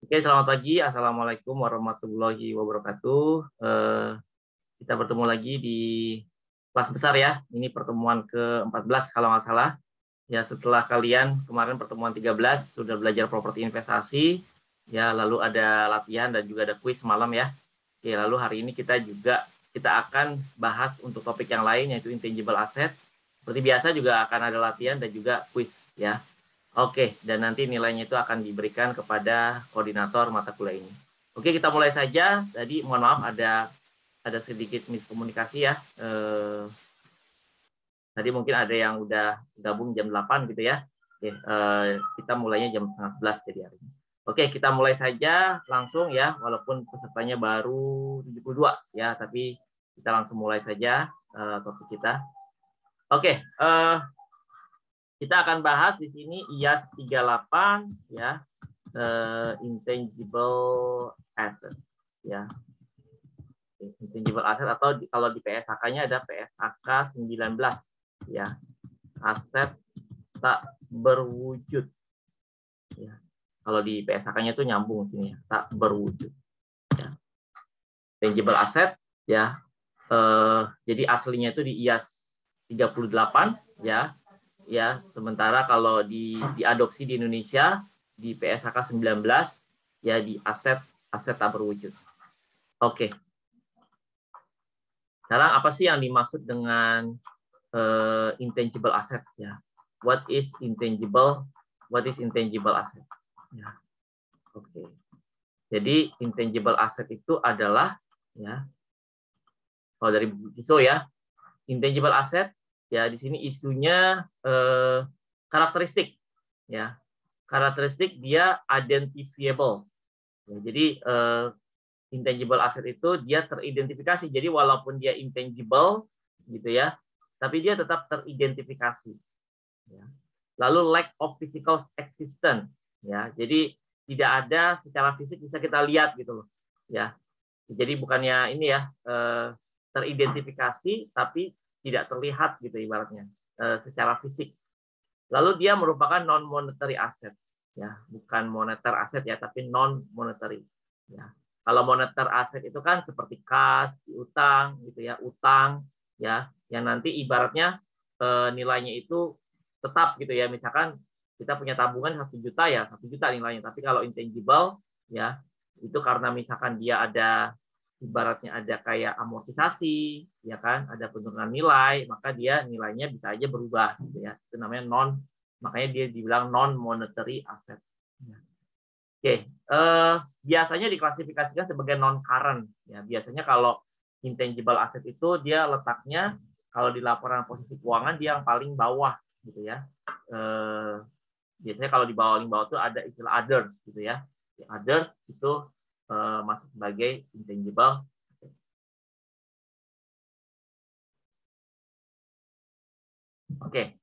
Oke, selamat pagi. Assalamualaikum warahmatullahi wabarakatuh. Kita bertemu lagi di kelas besar ya. Ini pertemuan ke-14 kalau nggak salah. Ya, setelah kalian kemarin pertemuan 13 sudah belajar properti investasi, ya lalu ada latihan dan juga ada kuis malam ya. Oke, lalu hari ini kita akan bahas untuk topik yang lain yaitu intangible asset. Seperti biasa juga akan ada latihan dan juga kuis ya. Oke, dan nanti nilainya itu akan diberikan kepada koordinator mata kuliah ini. Oke, kita mulai saja. Tadi mohon maaf ada sedikit miskomunikasi ya. Tadi mungkin ada yang udah gabung jam 8 gitu ya. Oke, kita mulainya jam setengah 11 jadi hari ini. Oke, kita mulai saja langsung ya, walaupun pesertanya baru 72 ya, tapi kita langsung mulai saja topik kita. Oke, kita akan bahas di sini IAS 38 ya, intangible asset ya. Intangible asset atau kalau di PSAK-nya ada PSAK 19 ya. Aset tak berwujud. Ya. Kalau di PSAK-nya itu nyambung sini ya, tak berwujud. Ya. Tangible asset ya. Jadi aslinya itu di IAS 38 ya. Ya, sementara kalau diadopsi di Indonesia di PSAK 19 ya di aset tak berwujud. Oke. Sekarang apa sih yang dimaksud dengan intangible asset ya? What is intangible? What is intangible asset? Ya. Oke. Jadi intangible asset itu adalah ya kalau dari ISO ya, intangible asset ya di sini isunya karakteristik ya. Karakteristik dia identifiable. Ya, jadi intangible asset itu dia teridentifikasi. Jadi walaupun dia intangible gitu ya, tapi dia tetap teridentifikasi. Ya. Lalu lack of physical existence. Ya, jadi tidak ada secara fisik bisa kita lihat gitu loh. Ya, jadi bukannya ini ya teridentifikasi tapi tidak terlihat gitu ibaratnya secara fisik. Lalu dia merupakan non monetary asset. Ya, bukan moneter aset ya, tapi non monetary. Ya. Kalau moneter aset itu kan seperti kas, utang gitu ya, utang ya, yang nanti ibaratnya nilainya itu tetap gitu ya. Misalkan kita punya tabungan 1 juta ya, 1 juta nilainya. Tapi kalau intangible ya, itu karena misalkan dia ada ibaratnya ada kayak amortisasi, ya kan, ada penurunan nilai, maka dia nilainya bisa aja berubah gitu ya. Itu namanya makanya dia dibilang non monetary asset. Oke, biasanya diklasifikasikan sebagai non current ya. Biasanya kalau intangible asset itu dia letaknya kalau di laporan posisi keuangan dia yang paling bawah gitu ya. Biasanya kalau di paling bawah itu ada istilah others gitu ya. Others itu masuk sebagai intangible. Oke.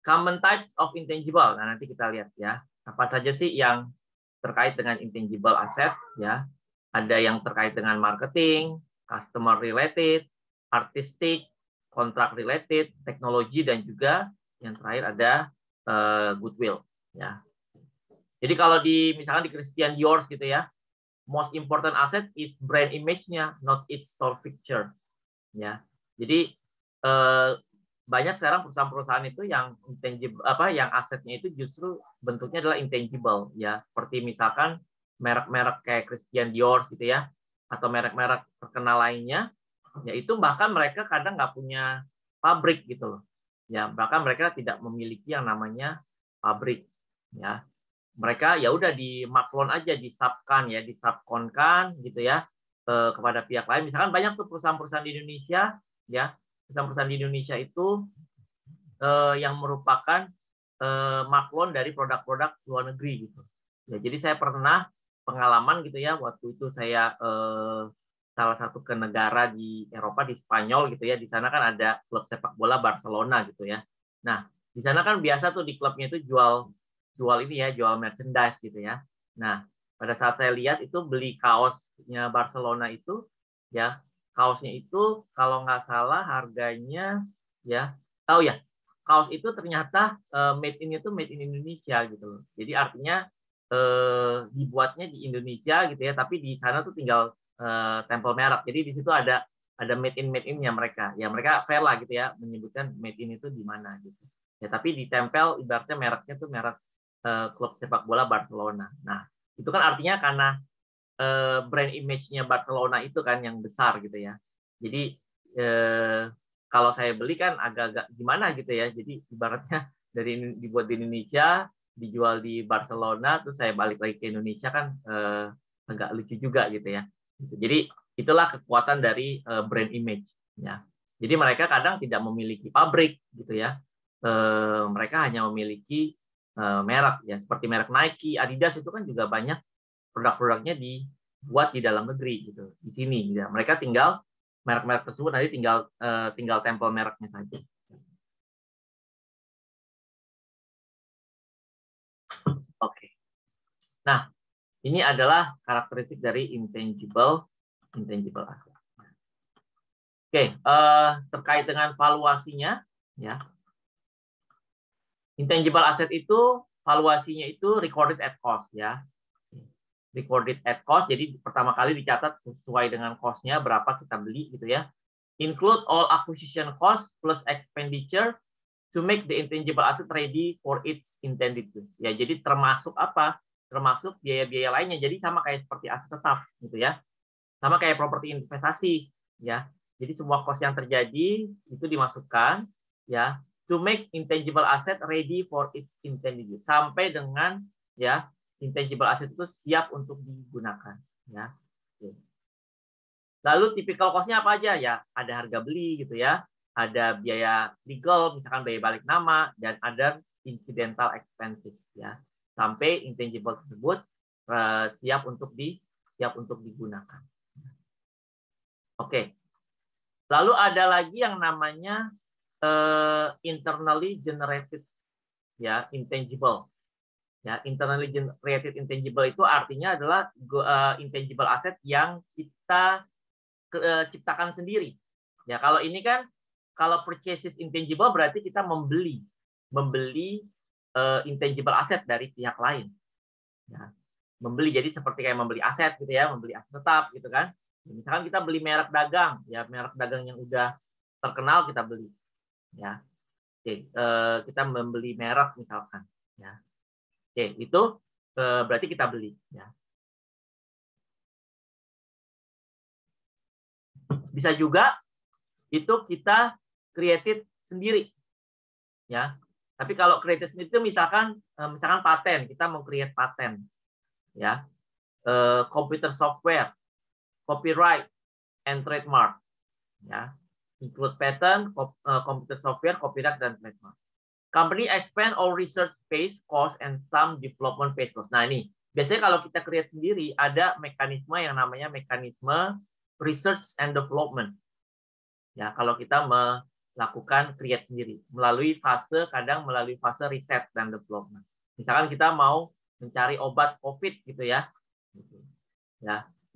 Common types of intangible. Nah, nanti kita lihat ya. Apa saja sih yang terkait dengan intangible asset ya? Ada yang terkait dengan marketing, customer related, artistic, contract related, teknologi dan juga yang terakhir ada goodwill ya. Jadi kalau misalkan di Christian Dior gitu ya, most important asset is brand image-nya, not its store picture ya. Jadi banyak sekarang perusahaan-perusahaan itu yang intangible yang asetnya itu justru bentuknya adalah intangible ya, seperti misalkan merek-merek kayak Christian Dior gitu ya, atau merek-merek terkenal lainnya, ya itu bahkan mereka kadang nggak punya pabrik gitu loh ya, bahkan mereka tidak memiliki yang namanya pabrik ya, mereka ya udah dimaklon aja, disubkonkan gitu ya kepada pihak lain. Misalkan banyak tuh perusahaan-perusahaan di Indonesia ya, perusahaan-perusahaan di Indonesia itu yang merupakan maklon dari produk-produk luar negeri gitu. Ya, jadi saya pernah pengalaman gitu ya, waktu itu saya salah satu ke negara di Eropa, di Spanyol gitu ya, di sana kan ada klub sepak bola Barcelona gitu ya. Nah, di sana kan biasa tuh di klubnya itu jual ini ya, jual merchandise gitu ya. Nah, pada saat saya lihat itu beli kaosnya Barcelona itu ya, kaosnya itu kalau nggak salah harganya ya, tahu ya, kaos itu ternyata made in itu made in Indonesia gitu loh. Jadi artinya dibuatnya di Indonesia gitu ya, tapi di sana tuh tinggal tempel merek. Jadi di situ ada made in-nya mereka. Ya mereka fair lah gitu ya menyebutkan made in itu di mana gitu. Ya tapi ditempel ibaratnya mereknya tuh merek klub sepak bola Barcelona. Nah, itu kan artinya karena brand image-nya Barcelona itu kan yang besar gitu ya. Jadi kalau saya beli kan agak-agak gimana gitu ya. Jadi ibaratnya dibuat di Indonesia, dijual di Barcelona, terus saya balik lagi ke Indonesia kan agak lucu juga gitu ya. Jadi itulah kekuatan dari brand image ya. Jadi mereka kadang tidak memiliki pabrik gitu ya. Mereka hanya memiliki merek ya, seperti merek Nike, Adidas itu kan juga banyak produk-produknya dibuat di dalam negeri gitu di sini gitu. Mereka tinggal merek-merek tersebut nanti tinggal tempel mereknya saja. Oke. Nah, ini adalah karakteristik dari intangible asset. Oke, terkait dengan valuasinya ya. Intangible asset itu valuasinya itu recorded at cost ya. Recorded at cost, jadi pertama kali dicatat sesuai dengan cost-nya berapa kita beli gitu ya. Include all acquisition cost plus expenditure to make the intangible asset ready for its intended use. Ya, jadi termasuk apa? Termasuk biaya-biaya lainnya. Jadi sama kayak seperti aset tetap gitu ya. Sama kayak properti investasi ya. Jadi semua cost yang terjadi itu dimasukkan ya to make intangible asset ready for its intended use. Sampai dengan ya intangible asset itu siap untuk digunakan ya. Lalu tipikal cost-nya apa aja ya? Ada harga beli gitu ya, ada biaya legal misalkan biaya balik nama, dan ada incidental expenses ya. Sampai intangible tersebut siap untuk digunakan. Oke. Lalu ada lagi yang namanya internally generated ya intangible. Ya, internally generated intangible itu artinya adalah intangible asset yang kita ciptakan sendiri. Ya, kalau ini kan kalau purchases intangible berarti kita membeli intangible asset dari pihak lain. Ya, membeli jadi seperti kayak membeli aset gitu ya, membeli aset tetap gitu kan. Misalkan kita beli merek dagang, ya merek dagang yang udah terkenal kita beli. Ya, oke, kita membeli merek misalkan. Ya. Oke, itu berarti kita beli. Ya. Bisa juga itu kita created sendiri. Ya. Tapi kalau created sendiri itu misalkan paten, kita mau create paten. Ya. Computer software, copyright, and trademark. Ya. Include patent, computer software, copyright, dan trademark. Company expand all research space, cost, and some development phase cost. Nah ini, biasanya kalau kita create sendiri, ada mekanisme yang namanya mekanisme research and development. Ya, kalau kita melakukan create sendiri, kadang melalui fase riset dan development. Misalkan kita mau mencari obat COVID gitu ya,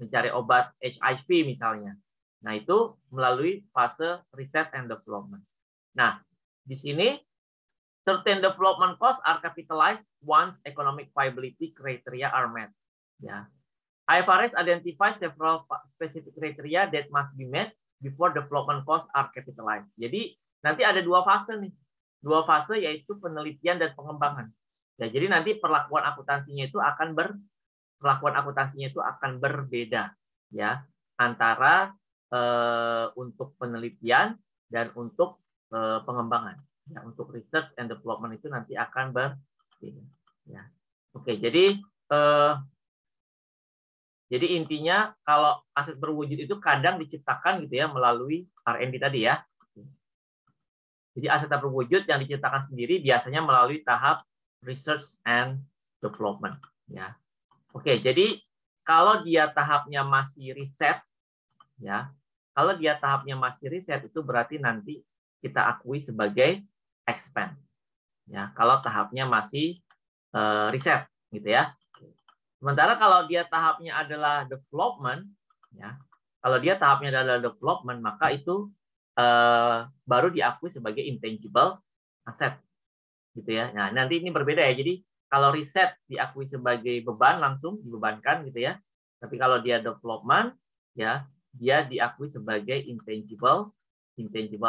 mencari obat HIV misalnya. Nah itu melalui fase riset and development. Nah di sini certain development costs are capitalized once economic viability criteria are met. Ya. IFRS identifies several specific criteria that must be met before development costs are capitalized. Jadi nanti ada dua fase nih. Dua fase yaitu penelitian dan pengembangan. Ya, jadi nanti perlakuan akuntansinya itu akan berbeda ya antara untuk penelitian dan untuk pengembangan. Ya, untuk research and development itu nanti akan berbeda. Ya. Oke, jadi intinya kalau aset berwujud itu kadang diciptakan gitu ya melalui R&D tadi ya. Jadi aset berwujud yang diciptakan sendiri biasanya melalui tahap research and development. Ya. Oke, jadi kalau dia tahapnya masih riset, ya, kalau dia tahapnya masih riset itu berarti nanti kita akui sebagai expand. Ya, kalau tahapnya masih riset gitu ya. Sementara kalau dia tahapnya adalah development, ya, kalau dia tahapnya adalah development, maka itu baru diakui sebagai intangible asset, gitu ya. Nah, nanti ini berbeda ya. Jadi Kalau riset diakui sebagai beban, langsung dibebankan gitu ya. Tapi kalau dia development, ya dia diakui sebagai intangible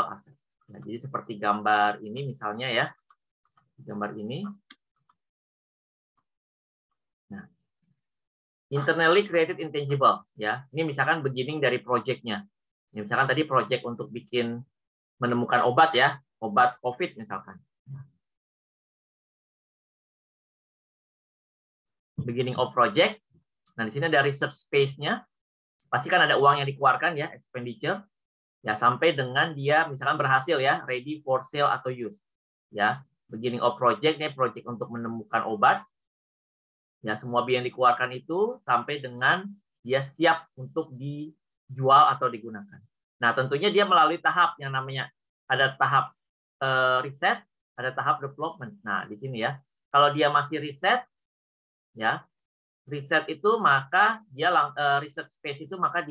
asset. Nah, jadi seperti gambar ini misalnya ya, gambar ini. Nah, internally created intangible ya. Ini misalkan beginning dari project-nya. Misalkan tadi project untuk bikin menemukan obat ya, obat COVID misalkan. Beginning of project. Nah, di sini ada research space-nya. Pasti kan ada uang yang dikeluarkan ya, expenditure. Ya, sampai dengan dia misalkan berhasil ya, ready for sale atau use. Ya, beginning of project nih, project untuk menemukan obat. Ya, semua biaya yang dikeluarkan itu sampai dengan dia siap untuk dijual atau digunakan. Nah, tentunya dia melalui tahap yang namanya ada tahap riset, ada tahap development. Nah, di sini ya. Kalau dia masih riset, ya riset itu maka dia riset space itu maka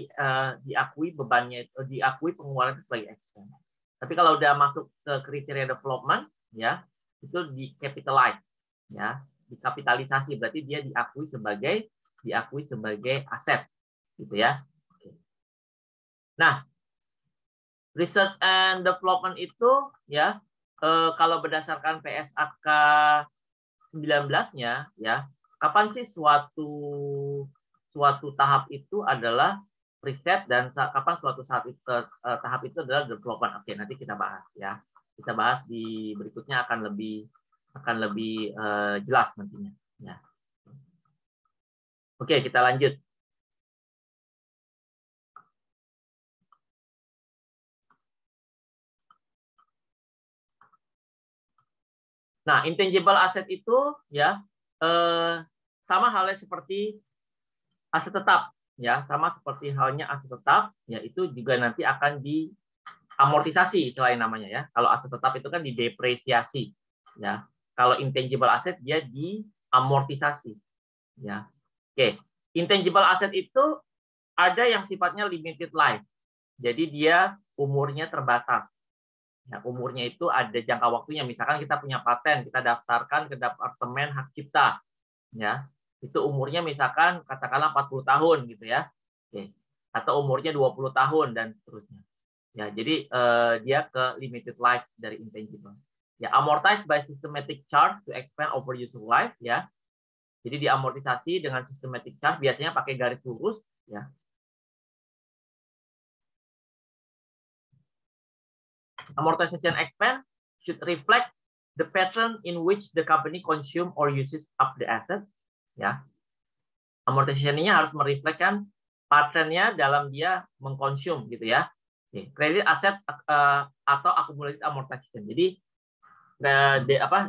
diakui bebannya itu, diakui pengeluaran itu sebagai expense. Tapi kalau udah masuk ke kriteria development, ya itu di capitalize, ya dikapitalisasi, berarti dia diakui sebagai aset, gitu ya. Nah, research and development itu ya kalau berdasarkan PSAK 19-nya ya. Kapan sih suatu tahap itu adalah riset dan kapan suatu tahap itu adalah development? Oke, nanti kita bahas ya. Kita bahas di berikutnya akan lebih jelas nantinya. Ya. Oke, kita lanjut. Nah, intangible asset itu ya sama halnya seperti aset tetap ya, sama seperti halnya aset tetap ya, itu juga nanti akan diamortisasi selain namanya ya. Kalau aset tetap itu kan didepresiasi ya. Kalau intangible asset dia diamortisasi ya. Oke, intangible asset itu ada yang sifatnya limited life. Jadi dia umurnya terbatas. Ya, umurnya itu ada jangka waktunya. Misalkan kita punya paten, kita daftarkan ke Departemen Hak Cipta. Ya, itu umurnya misalkan katakanlah 40 tahun gitu ya. Oke. Atau umurnya 20 tahun dan seterusnya. Ya, jadi dia ke limited life dari intangible. Ya, amortized by systematic charge to expand over useful life ya. Jadi diamortisasi dengan systematic charge, biasanya pakai garis lurus ya. Amortization expense should reflect the pattern in which the company consume or uses up the asset. Ya, amortisasinya harus merefleksikan patternnya dalam dia mengkonsum gitu ya. Kredit aset atau accumulated amortization. Jadi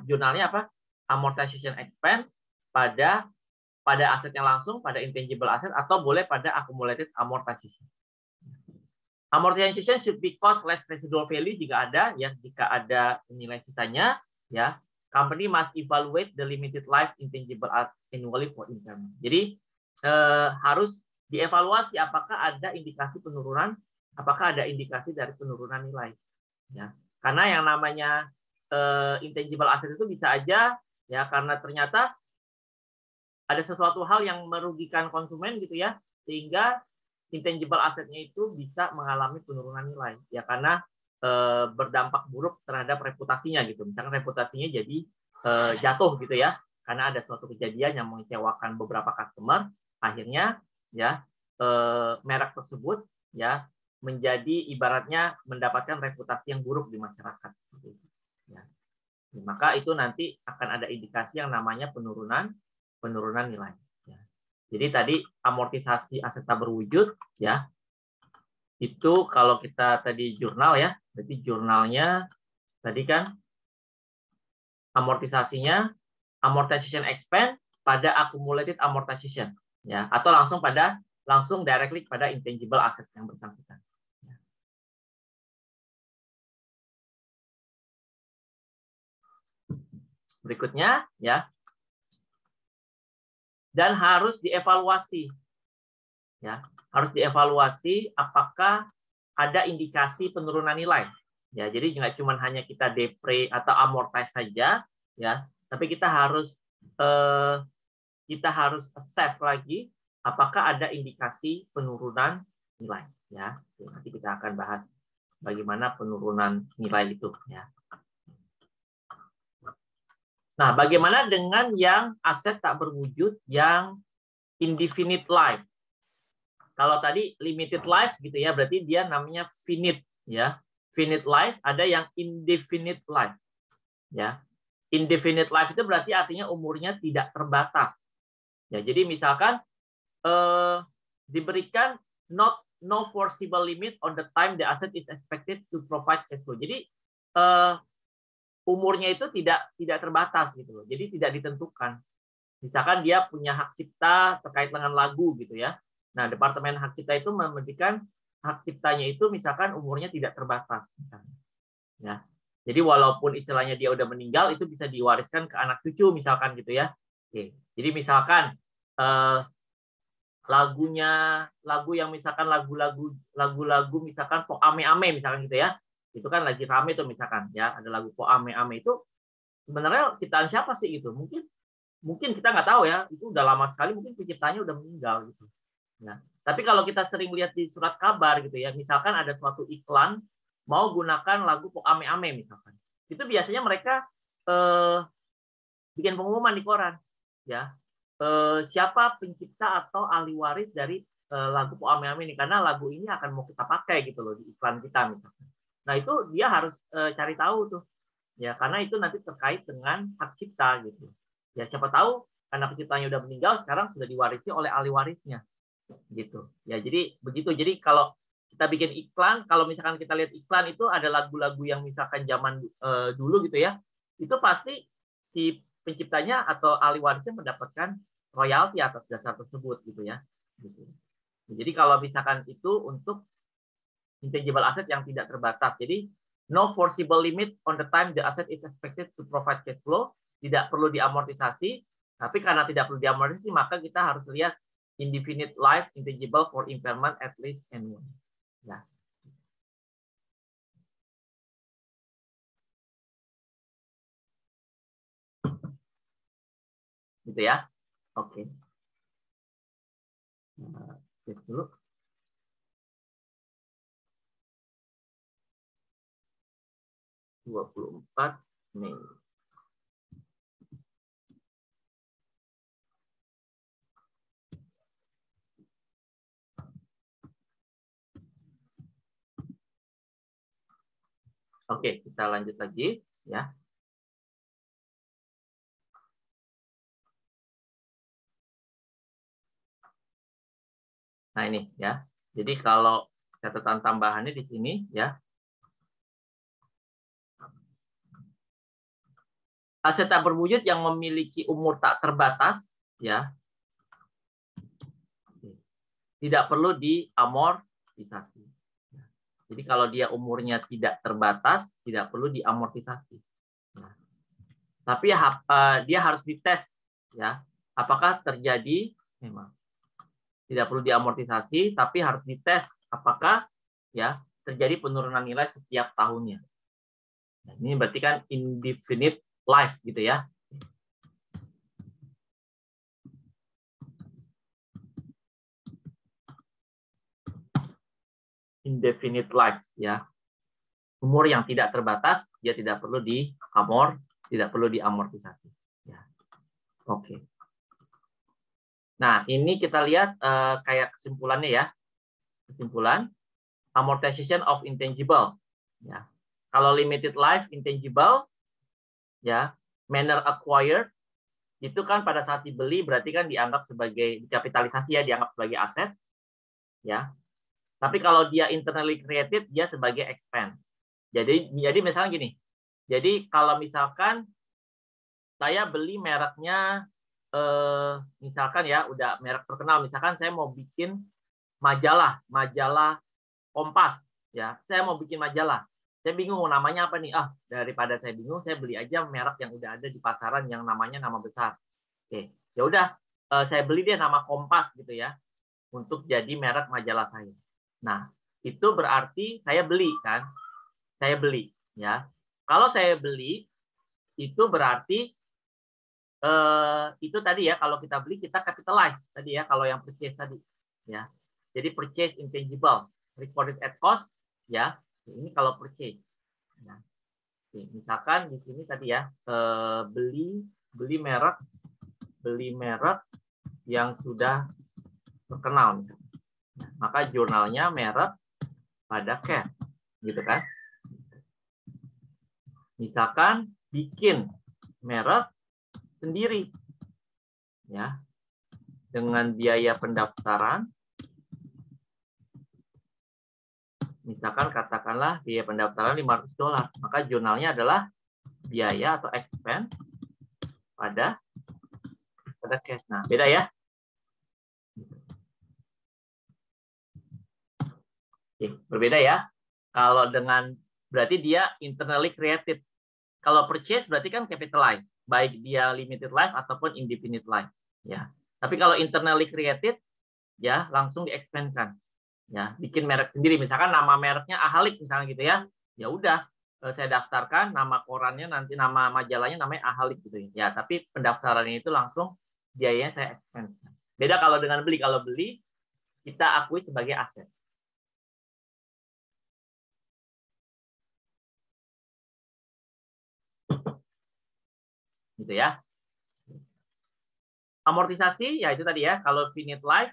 jurnalnya apa? Amortization expense pada asetnya langsung, pada intangible asset, atau boleh pada accumulated amortization. Amortization should be cost less residual value jika ada, ya jika ada nilai sisanya, ya company must evaluate the limited life intangible asset annually for impairment. Jadi harus dievaluasi apakah ada indikasi penurunan, apakah ada indikasi dari penurunan nilai, ya karena yang namanya intangible asset itu bisa aja ya karena ternyata ada sesuatu hal yang merugikan konsumen gitu ya, sehingga intangible assetnya itu bisa mengalami penurunan nilai ya karena berdampak buruk terhadap reputasinya gitu. Misalkan reputasinya jadi jatuh gitu ya karena ada suatu kejadian yang mengecewakan beberapa customer, akhirnya ya merek tersebut ya menjadi ibaratnya mendapatkan reputasi yang buruk di masyarakat. Ya. Maka itu nanti akan ada indikasi yang namanya penurunan nilai. Jadi tadi amortisasi aset tak berwujud ya. Itu kalau kita tadi jurnal ya, berarti jurnalnya tadi kan amortisasinya amortization expense pada accumulated amortization ya, atau langsung directly pada intangible asset yang bersangkutan. Berikutnya ya. Dan harus dievaluasi. Ya, harus dievaluasi apakah ada indikasi penurunan nilai. Ya, jadi nggak cuma hanya kita depre atau amortize saja, ya, tapi kita harus kita harus assess lagi apakah ada indikasi penurunan nilai, ya. Nanti kita akan bahas bagaimana penurunan nilai itu, ya. Nah, bagaimana dengan yang aset tak berwujud yang indefinite life? Kalau tadi limited life gitu ya, berarti dia namanya finite, ya. Finite life, ada yang indefinite life, ya. Indefinite life itu berarti artinya umurnya tidak terbatas. Ya, jadi misalkan diberikan no foreseeable limit on the time the asset is expected to provide cash flow. Jadi umurnya itu tidak terbatas gitu loh. Jadi tidak ditentukan. Misalkan dia punya hak cipta terkait dengan lagu gitu ya. Nah, Departemen Hak Cipta itu memberikan hak ciptanya itu misalkan umurnya tidak terbatas. Ya. Jadi walaupun istilahnya dia udah meninggal, itu bisa diwariskan ke anak cucu misalkan gitu ya. Oke. Jadi misalkan lagu yang misalkan lagu-lagu misalkan Pok Ame Ame misalkan gitu ya. Itu kan lagi rame tuh misalkan ya, ada lagu Pok Ame Ame itu sebenarnya ciptaan siapa sih gitu? Mungkin kita nggak tahu ya, itu udah lama sekali, mungkin penciptanya udah meninggal gitu. Nah, tapi kalau kita sering lihat di surat kabar gitu ya, misalkan ada suatu iklan mau gunakan lagu Pok Ame Ame misalkan, itu biasanya mereka bikin pengumuman di koran, ya siapa pencipta atau ahli waris dari lagu Pok Ame Ame ini, karena lagu ini akan mau kita pakai gitu loh di iklan kita misalkan. Nah itu dia harus cari tahu tuh, ya karena itu nanti terkait dengan hak cipta gitu. Ya siapa tahu karena penciptanya udah meninggal, sekarang sudah diwarisi oleh ahli warisnya, gitu. Ya jadi begitu. Jadi kalau kita bikin iklan, kalau misalkan kita lihat iklan itu ada lagu-lagu yang misalkan zaman dulu gitu ya, itu pasti si penciptanya atau ahli warisnya mendapatkan royalti atas dasar tersebut gitu ya. Gitu. Jadi kalau misalkan itu untuk intangible asset yang tidak terbatas, jadi no foreseeable limit on the time the asset is expected to provide cash flow, tidak perlu diamortisasi, tapi karena tidak perlu diamortisasi maka kita harus lihat indefinite life intangible for impairment at least annually. Ya. Gitu ya. Oke. Cek dulu. (24 Mei). Oke, kita lanjut lagi ya. Nah ini ya. Jadi kalau catatan tambahannya di sini ya. Aset tak berwujud yang memiliki umur tak terbatas ya. Tidak perlu diamortisasi. Jadi kalau dia umurnya tidak terbatas, tidak perlu diamortisasi. Nah, tapi dia harus dites ya. Apakah terjadi memang tidak perlu diamortisasi, tapi harus dites apakah ya terjadi penurunan nilai setiap tahunnya. Nah, ini berarti kan indefinite life gitu ya. Indefinite life ya. Umur yang tidak terbatas, dia tidak perlu diamortisasi. Ya. Oke. Nah, ini kita lihat kayak kesimpulannya ya. Kesimpulan, amortization of intangible. Ya. Kalau limited life intangible, ya, manner acquired, itu kan pada saat dibeli berarti kan dianggap sebagai dikapitalisasi ya, dianggap sebagai aset. Ya. Tapi kalau dia internally created, dia sebagai expense. Jadi misalnya gini. Jadi kalau misalkan saya beli mereknya misalkan ya udah merek terkenal, misalkan saya mau bikin majalah Kompas ya. Saya mau bikin majalah. Saya bingung namanya apa nih? Daripada saya bingung, saya beli aja merek yang udah ada di pasaran yang namanya nama besar. Oke. Ya udah saya beli dia nama Kompas gitu ya untuk jadi merek majalah saya. Nah, itu berarti saya beli kan? Saya beli ya. Kalau saya beli itu berarti itu tadi ya, kalau kita beli kita capitalize tadi ya, kalau yang purchase tadi ya. Jadi purchase intangible recorded at cost ya. Ini kalau purchase. Ya. Misalkan di sini tadi ya, beli merek yang sudah terkenal. Maka jurnalnya merek pada cash, gitu kan? Misalkan bikin merek sendiri, ya, dengan biaya pendaftaran. Misalkan katakanlah biaya pendaftaran $500, maka jurnalnya adalah biaya atau expense pada cash. Nah, beda ya. Oke, berbeda ya. Kalau dengan berarti dia internally created. Kalau purchase berarti kan capitalize, baik dia limited life ataupun indefinite life, ya. Tapi kalau internally created, ya langsung di-expand-kan. Ya, bikin merek sendiri, misalkan nama mereknya Ahalik misalnya gitu ya. Ya udah, saya daftarkan nama korannya, nanti nama majalahnya namanya Ahalik gitu ya. Ya, tapi pendaftarannya itu langsung biayanya saya expand. Beda kalau dengan beli. Kalau beli kita akui sebagai aset. Gitu ya. Amortisasi ya itu tadi ya, kalau finite life,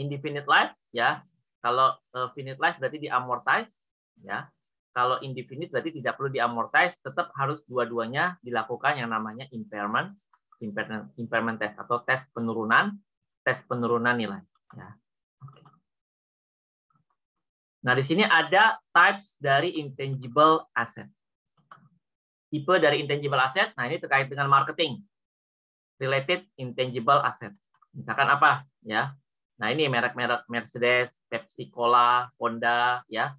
indefinite life ya. Kalau finite life berarti diamortize ya. Kalau indefinite berarti tidak perlu diamortize, tetap harus dua-duanya dilakukan yang namanya impairment test atau tes penurunan nilai ya. Nah, di sini ada types dari intangible asset. Tipe dari intangible asset, nah ini terkait dengan marketing. Related intangible asset. Misalkan apa ya? Nah, ini merek-merek Mercedes, Pepsi Cola, Honda ya.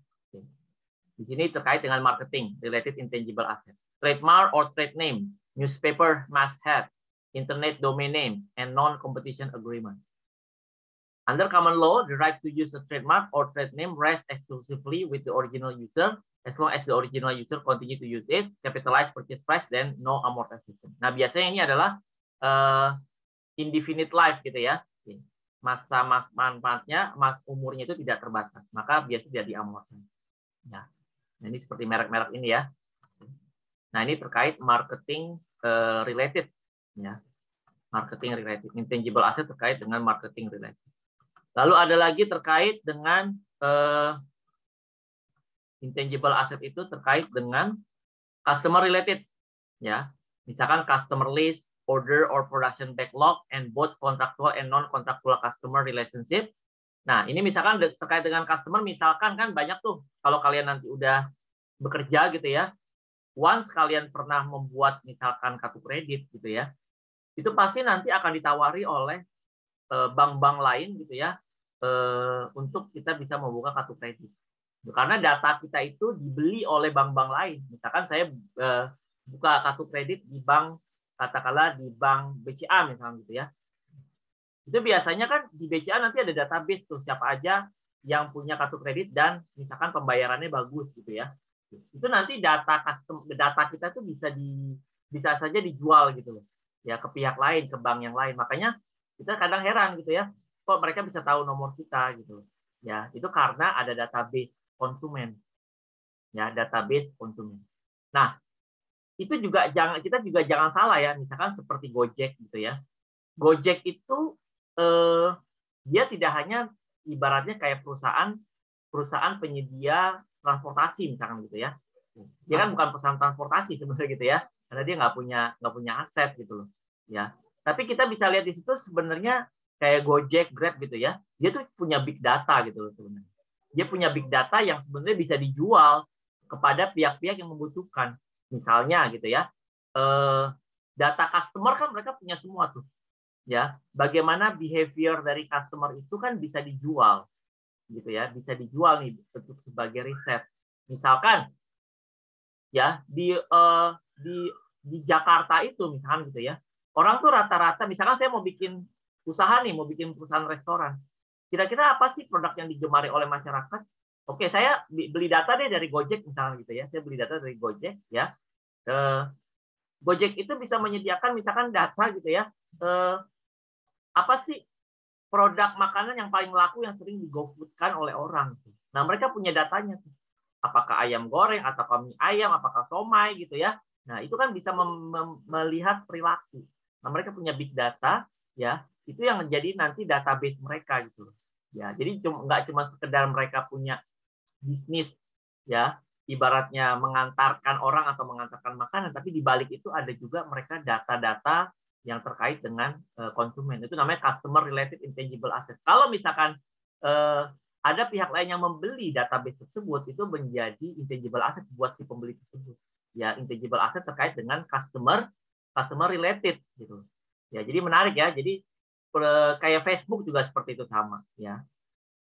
Di sini terkait dengan marketing, related intangible asset. Trademark or trade name, newspaper masthead, internet domain name, and non-competition agreement. Under common law, the right to use a trademark or trade name rests exclusively with the original user, as long as the original user continue to use it, capitalize purchase price, then no amortization. Nah, biasanya ini adalah indefinite life gitu ya. Masa manfaatnya, umurnya itu tidak terbatas. Maka biasanya tidak diamortisasi. Ya. Nah, ini seperti merek-merek ini ya. Nah, ini terkait marketing related ya. Marketing related. Intangible asset terkait dengan marketing related. Lalu ada lagi terkait dengan intangible asset itu terkait dengan customer related ya. Misalkan customer list, order or production backlog, and both contractual and non-contractual customer relationship. Nah, ini misalkan terkait dengan customer, misalkan kan banyak tuh, kalau kalian nanti udah bekerja gitu ya, once kalian pernah membuat misalkan kartu kredit gitu ya, itu pasti nanti akan ditawari oleh bank-bank lain gitu ya, untuk kita bisa membuka kartu kredit. Karena data kita itu dibeli oleh bank-bank lain. Misalkan saya buka kartu kredit di bank, katakanlah di bank BCA misalnya gitu ya. Itu biasanya kan di BCA nanti ada database tuh siapa aja yang punya kartu kredit dan misalkan pembayarannya bagus gitu ya. Itu nanti data kita tuh bisa saja dijual gitu loh. Ya ke pihak lain, ke bank yang lain. Makanya kita kadang heran gitu ya. Kok mereka bisa tahu nomor kita gitu. Ya, itu karena ada database konsumen. Ya, database konsumen. Nah, itu juga kita juga jangan salah ya, misalkan seperti Gojek gitu ya. Gojek itu dia tidak hanya ibaratnya kayak perusahaan penyedia transportasi misalkan gitu ya. Dia kan bukan perusahaan transportasi sebenarnya gitu ya, karena dia nggak punya aset gitu loh. Ya, tapi kita bisa lihat di situ sebenarnya kayak Gojek, Grab gitu ya. Dia tuh punya big data gitu loh sebenarnya. Dia punya big data yang sebenarnya bisa dijual kepada pihak-pihak yang membutuhkan. Misalnya gitu ya, data customer kan mereka punya semua tuh, ya. Bagaimana behavior dari customer itu kan bisa dijual, gitu ya, bisa dijual nih untuk sebagai riset. Misalkan, ya di Jakarta itu misalkan gitu ya, orang tuh rata-rata, misalkan saya mau bikin usaha nih, mau bikin perusahaan restoran, kira-kira apa sih produk yang digemari oleh masyarakat? Oke, saya beli data deh dari Gojek misalnya gitu ya. Saya beli data dari Gojek ya. Gojek itu bisa menyediakan misalkan data gitu ya, apa sih produk makanan yang paling laku yang sering di-GoFood-kan oleh orang. Nah, mereka punya datanya. Apakah ayam goreng, atau mie ayam, apakah somai gitu ya. Nah, itu kan bisa melihat perilaku. Nah, mereka punya big data, ya, itu yang menjadi nanti database mereka gitu. Ya, jadi nggak cuma sekedar mereka punya bisnis, ya, ibaratnya mengantarkan orang atau mengantarkan makanan, tapi di balik itu ada juga mereka data-data yang terkait dengan konsumen. Itu namanya customer related intangible asset. Kalau misalkan ada pihak lain yang membeli database tersebut, itu menjadi intangible asset buat si pembeli tersebut. Ya, intangible asset terkait dengan customer related gitu. Ya, jadi menarik ya. Jadi kayak Facebook juga seperti itu sama ya.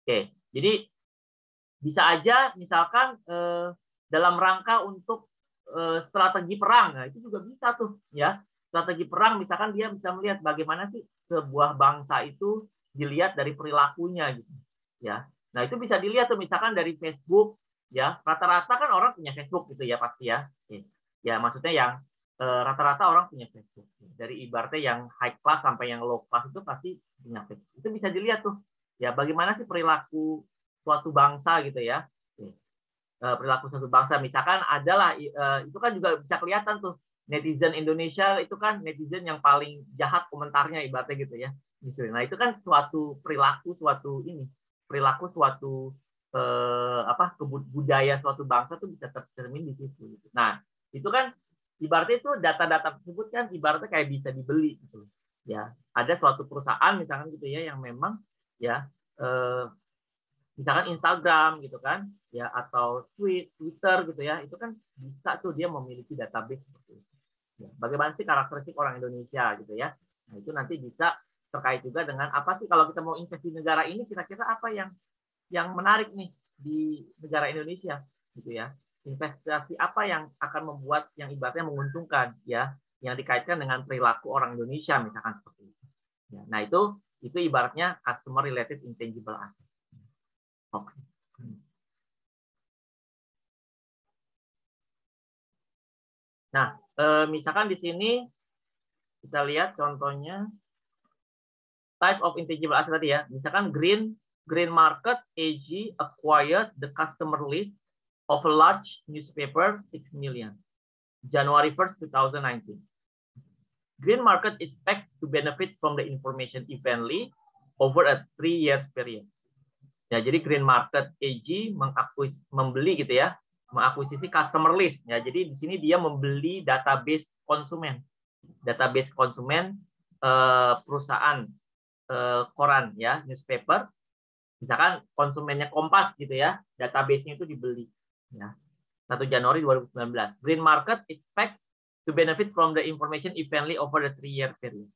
Oke, jadi bisa aja misalkan dalam rangka untuk strategi perang, nah itu juga bisa tuh ya. Strategi perang misalkan dia bisa melihat bagaimana sih sebuah bangsa itu dilihat dari perilakunya gitu ya. Nah, itu bisa dilihat tuh misalkan dari Facebook ya. Rata-rata kan orang punya Facebook gitu ya pasti ya. Ya, maksudnya yang rata-rata orang punya Facebook. Dari ibaratnya yang high class sampai yang low class itu pasti punya Facebook. Itu bisa dilihat tuh ya, bagaimana sih perilaku suatu bangsa gitu ya. Perilaku suatu bangsa misalkan adalah itu kan juga bisa kelihatan tuh netizen Indonesia itu kan netizen yang paling jahat komentarnya ibaratnya gitu ya. Gitu. Nah, itu kan suatu perilaku suatu budaya suatu bangsa tuh bisa tercermin di situ. Gitu. Nah, itu kan ibaratnya itu data-data tersebut kan ibaratnya kayak bisa dibeli gitu. Ya, ada suatu perusahaan misalkan gitu ya yang memang ya misalkan Instagram gitu kan ya, atau Twitter gitu ya, itu kan bisa tuh dia memiliki database seperti itu. Ya, bagaimana sih karakteristik orang Indonesia gitu ya. Nah, itu nanti bisa terkait juga dengan apa sih kalau kita mau investasi di negara ini, kira-kira apa yang menarik nih di negara Indonesia gitu ya. Investasi apa yang akan membuat yang ibaratnya menguntungkan ya, yang dikaitkan dengan perilaku orang Indonesia misalkan seperti itu. Ya, nah, itu ibaratnya customer related intangible asset. Oke. Nah, misalkan di sini kita lihat contohnya type of intangible asset tadi ya. Misalkan Green Market AG acquired the customer list of a large newspaper 6 million January 1st, 2019. Green Market expect to benefit from the information evenly over a 3 years period. Ya, jadi Green Market AG membeli gitu ya, mengakuisisi customer list. Ya, jadi di sini dia membeli database konsumen perusahaan koran ya, newspaper. Misalkan konsumennya Kompas gitu ya, database-nya itu dibeli. Ya, 1 Januari 2019. Green Market expect to benefit from the information evenly over the 3-year period.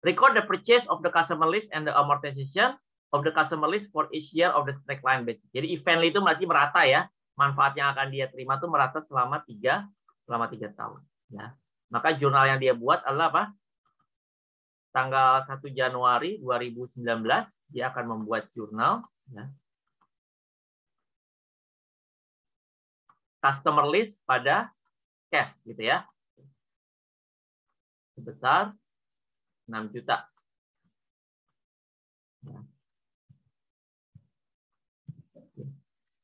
Record the purchase of the customer list and the amortization of the customer list for each year of the straight line basis. Jadi evenly itu berarti merata ya. Manfaat yang akan dia terima itu merata selama 3 tahun. Ya. Maka jurnal yang dia buat adalah apa? Tanggal 1 Januari 2019 dia akan membuat jurnal. Ya. Customer list pada cash gitu ya. Sebesar 6 juta. Ya.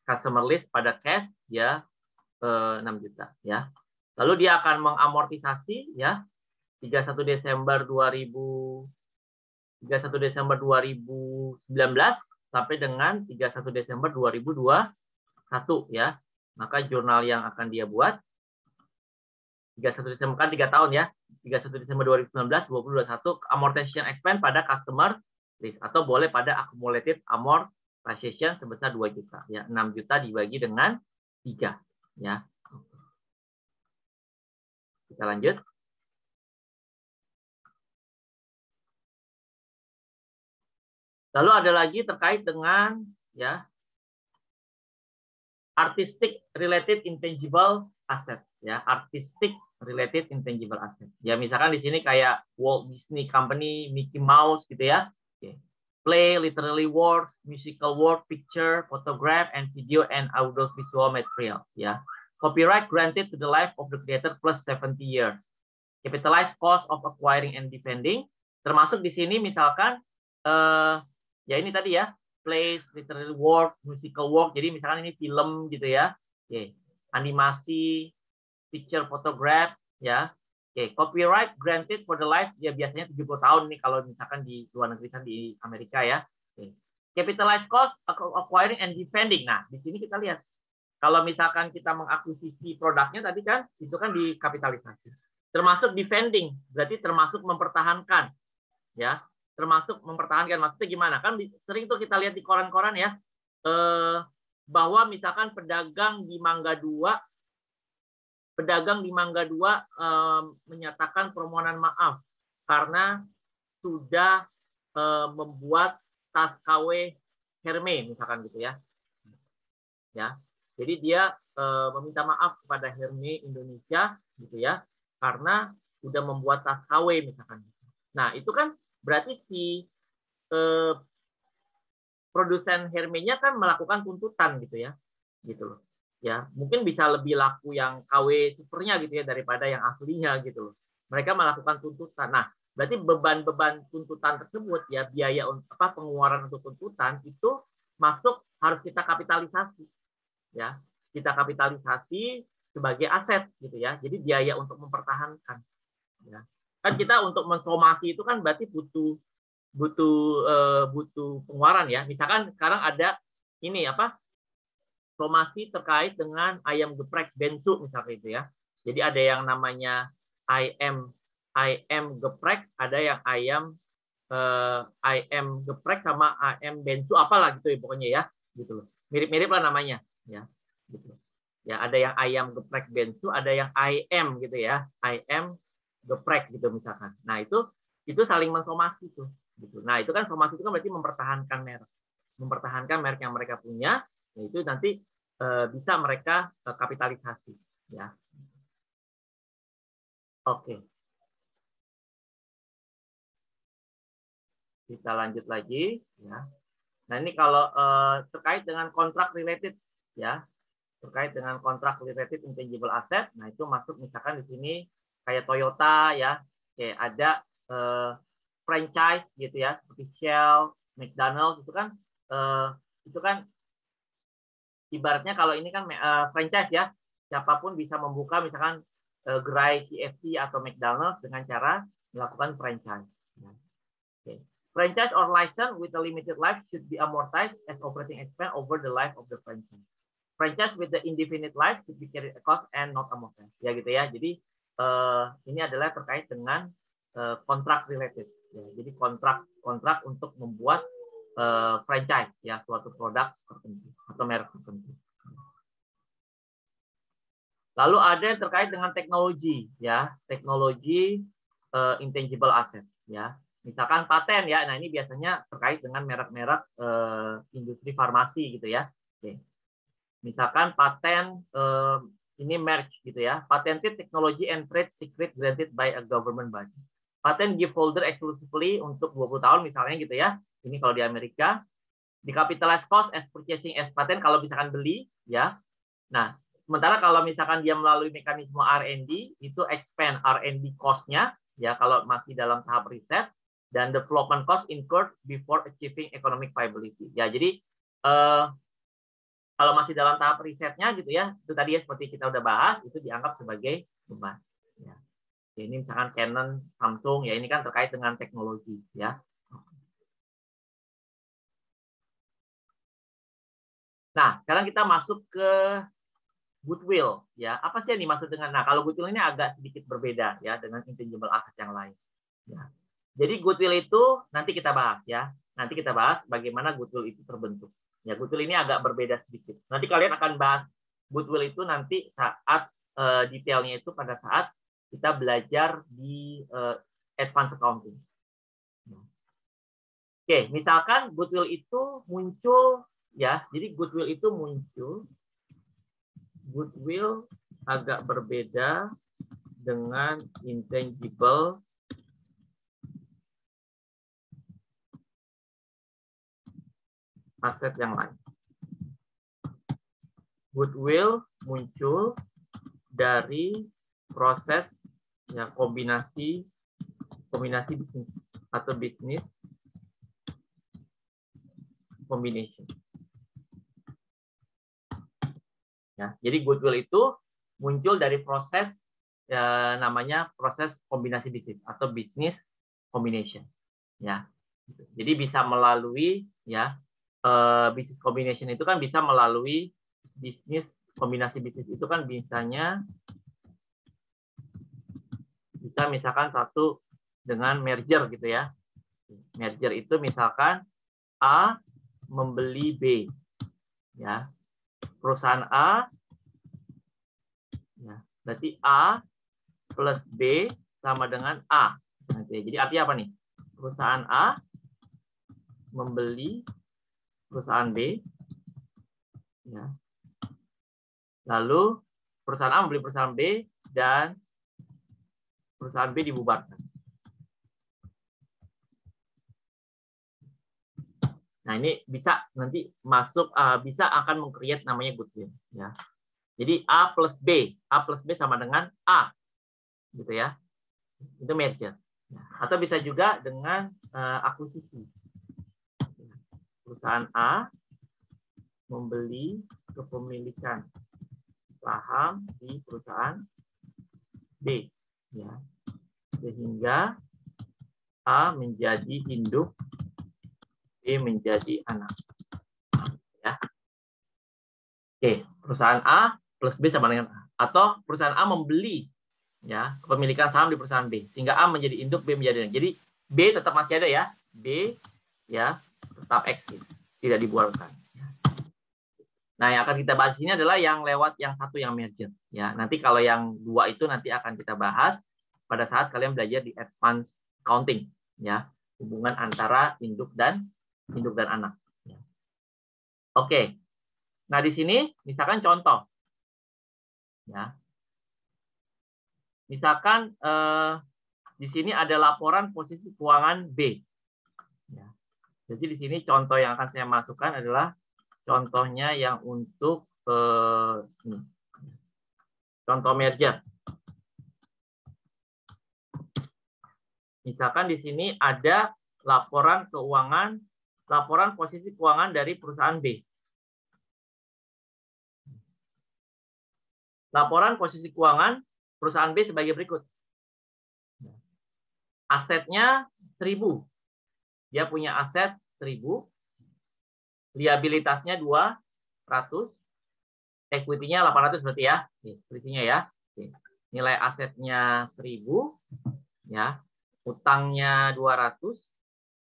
Customer list pada cash ya 6 juta ya. Lalu dia akan mengamortisasi ya 31 Desember 2019 sampai dengan 31 Desember 2021 ya. Maka jurnal yang akan dia buat 31 Desember kan 3 tahun ya. 31 Desember 2019 2021 amortization expense pada customer list atau boleh pada accumulated amortization sebesar 2 juta ya. 6 juta dibagi dengan 3 ya. Kita lanjut. Lalu ada lagi terkait dengan ya artistic related intangible asset ya, artistic related intangible asset. Ya, misalkan di sini kayak Walt Disney Company, Mickey Mouse gitu ya. Okay. Play, literally works, musical work, picture, photograph, and video and audiovisual material ya. Copyright granted to the life of the creator plus 70 years. Capitalized cost of acquiring and defending. Termasuk di sini misalkan ya ini tadi ya, plays, literary work, musical work. Jadi misalkan ini film gitu ya. Oke, animasi, picture photograph ya. Oke, copyright granted for the life ya biasanya 70 tahun nih kalau misalkan di luar negeri kan di Amerika ya. Oke. Capitalized cost acquiring and defending. Nah, di sini kita lihat kalau misalkan kita mengakuisisi produknya tadi kan itu kan dikapitalisasi. Termasuk defending, berarti termasuk mempertahankan ya. Termasuk mempertahankan maksudnya gimana? Kan sering tuh kita lihat di koran-koran ya bahwa misalkan pedagang di Mangga 2 menyatakan permohonan maaf karena sudah membuat tas KW Hermes misalkan gitu ya. Ya. Jadi dia meminta maaf kepada Hermes Indonesia gitu ya karena sudah membuat tas KW misalkan. Nah, itu kan berarti si produsen Hermes-nya kan melakukan tuntutan gitu ya. Gitu loh. Ya, mungkin bisa lebih laku yang KW supernya gitu ya daripada yang aslinya gitu loh. Mereka melakukan tuntutan. Nah, berarti beban-beban tuntutan tersebut ya biaya pengeluaran untuk tuntutan itu masuk harus kita kapitalisasi. Ya, kita kapitalisasi sebagai aset gitu ya. Jadi biaya untuk mempertahankan. Ya. Kan kita untuk mensomasi itu kan berarti butuh pengeluaran ya. Misalkan sekarang ada ini somasi terkait dengan ayam geprek bensu misalnya itu ya. Jadi ada yang namanya ayam geprek, ada yang ayam geprek sama ayam bensu apalah gitu ya pokoknya ya, gitu loh. Mirip-mirip lah namanya ya. Gitu. Ya, ada yang ayam geprek bensu, ada yang ayam gitu ya. Ayam geprek gitu misalkan. Nah, itu saling mensomasi tuh gitu. Nah, itu kan somasi itu kan berarti mempertahankan merek yang mereka punya, yaitu nanti bisa mereka kapitalisasi ya. Oke. Bisa lanjut lagi ya. Nah, ini kalau terkait dengan kontrak related ya. Terkait dengan kontrak related intangible asset, nah itu masuk misalkan di sini kayak Toyota ya. Oke, ada franchise gitu ya, seperti Shell, McDonald's itu kan ibaratnya kalau ini kan franchise ya, siapapun bisa membuka misalkan gerai KFC atau McDonald's dengan cara melakukan franchise. Okay. Franchise or license with a limited life should be amortized as operating expense over the life of the franchise. Franchise with the indefinite life should be carried a cost and not amortized. Ya gitu ya. Jadi ini adalah terkait dengan kontrak related. Ya, jadi kontrak untuk membuat franchise ya suatu produk tertentu atau merek tertentu. Lalu ada yang terkait dengan teknologi ya, teknologi intangible asset ya. Misalkan paten ya. Nah, ini biasanya terkait dengan merek-merek industri farmasi gitu ya. Oke. Misalkan paten ini merge gitu ya. Patented technology and trade secret granted by a government body. Patent give holder exclusively untuk 20 tahun misalnya gitu ya. Ini kalau di Amerika. Di capitalized cost as purchasing as patent kalau misalkan beli ya. Nah, sementara kalau misalkan dia melalui mekanisme R&D itu expand R&D cost-nya ya kalau masih dalam tahap riset dan development cost incurred before achieving economic viability. Ya, jadi kalau masih dalam tahap risetnya gitu ya, itu tadi ya seperti kita udah bahas itu dianggap sebagai beban. Ya. Ini misalkan Canon, Samsung ya ini kan terkait dengan teknologi ya. Nah, sekarang kita masuk ke goodwill ya. Apa sih yang dimaksud dengan kalau goodwill ini agak sedikit berbeda ya dengan intangible asset yang lain. Ya. Jadi goodwill itu nanti kita bahas ya. Nanti kita bahas bagaimana goodwill itu terbentuk. Ya, goodwill ini agak berbeda sedikit. Nanti kalian akan bahas goodwill itu nanti saat detailnya itu pada saat kita belajar di advanced accounting. Oke, misalkan goodwill itu muncul ya. Jadi goodwill itu muncul. Goodwill agak berbeda dengan intangible aset yang lain. Goodwill muncul dari proses ya kombinasi bisnis atau bisnis combination. Ya, jadi goodwill itu muncul dari proses namanya proses kombinasi bisnis atau business combination. Ya, jadi bisa melalui ya business combination itu kan bisa melalui bisnis kombinasi bisnis itu kan bisa misalkan satu dengan merger gitu ya. Merger itu misalkan A membeli B, ya perusahaan A, ya berarti A plus B sama dengan A. Jadi artinya apa nih? Perusahaan A membeli perusahaan B, ya. Lalu perusahaan A membeli perusahaan B dan perusahaan B dibubarkan. Nah, ini bisa nanti masuk, bisa akan meng-create namanya goodwill. Ya. Jadi A plus B sama dengan A. Gitu ya. Itu merger. Ya. Atau bisa juga dengan akuisisi. Perusahaan A membeli kepemilikan saham di perusahaan B. Ya. Sehingga A menjadi induk, B menjadi anak. Ya. Oke, perusahaan A plus B sama dengan A. Atau perusahaan A membeli ya kepemilikan saham di perusahaan B sehingga A menjadi induk, B menjadi anak. Jadi B tetap masih ada ya. B ya tetap eksis, tidak dibubarkan. Nah, yang akan kita bahas ini adalah yang lewat yang satu yang merger. Ya, nanti kalau yang dua itu nanti akan kita bahas pada saat kalian belajar di advanced accounting. Ya, hubungan antara induk dan anak. Ya. Oke. Nah, di sini misalkan contoh. Ya. Misalkan di sini ada laporan posisi keuangan B. Ya. Jadi di sini contoh yang akan saya masukkan adalah contohnya yang untuk ini. Contoh merger. Misalkan di sini ada laporan posisi keuangan dari perusahaan B. Laporan posisi keuangan perusahaan B sebagai berikut. Asetnya 1.000. Dia punya aset 1.000. Liabilitasnya 200. Equity-nya 800 berarti ya. Selisihnya ya. Nilai asetnya 1.000. Ya. Utangnya 200.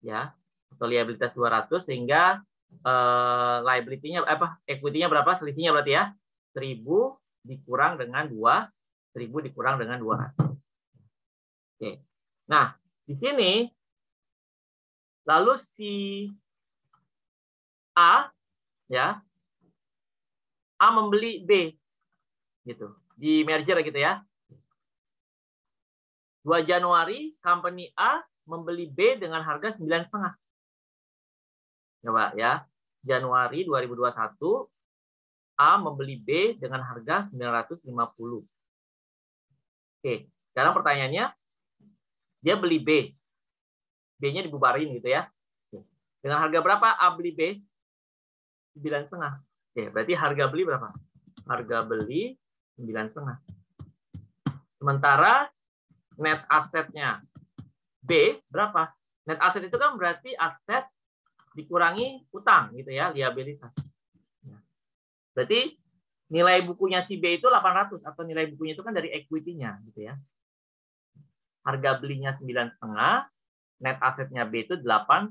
Ya. Atau liabilitas 200 sehingga liability-nya equity-nya berapa? Selisihnya berarti ya. 1.000 dikurang dengan 200. Oke. Nah, di sini lalu si A ya. A membeli B gitu. Di merger gitu ya. 2 Januari company A membeli B dengan harga 9,5. Coba ya. Januari 2021 A membeli B dengan harga 950. Oke, sekarang pertanyaannya, dia beli B. B-nya dibubarin gitu ya. Dengan harga berapa A beli B? 9,5. Oke, berarti harga beli berapa? Harga beli 9,5. Sementara net asetnya B berapa? Net aset itu kan berarti aset dikurangi utang gitu ya, liabilitas. Berarti nilai bukunya si B itu 800 atau nilai bukunya itu kan dari equity-nya gitu ya. Harga belinya 9,5, net asetnya B itu 800.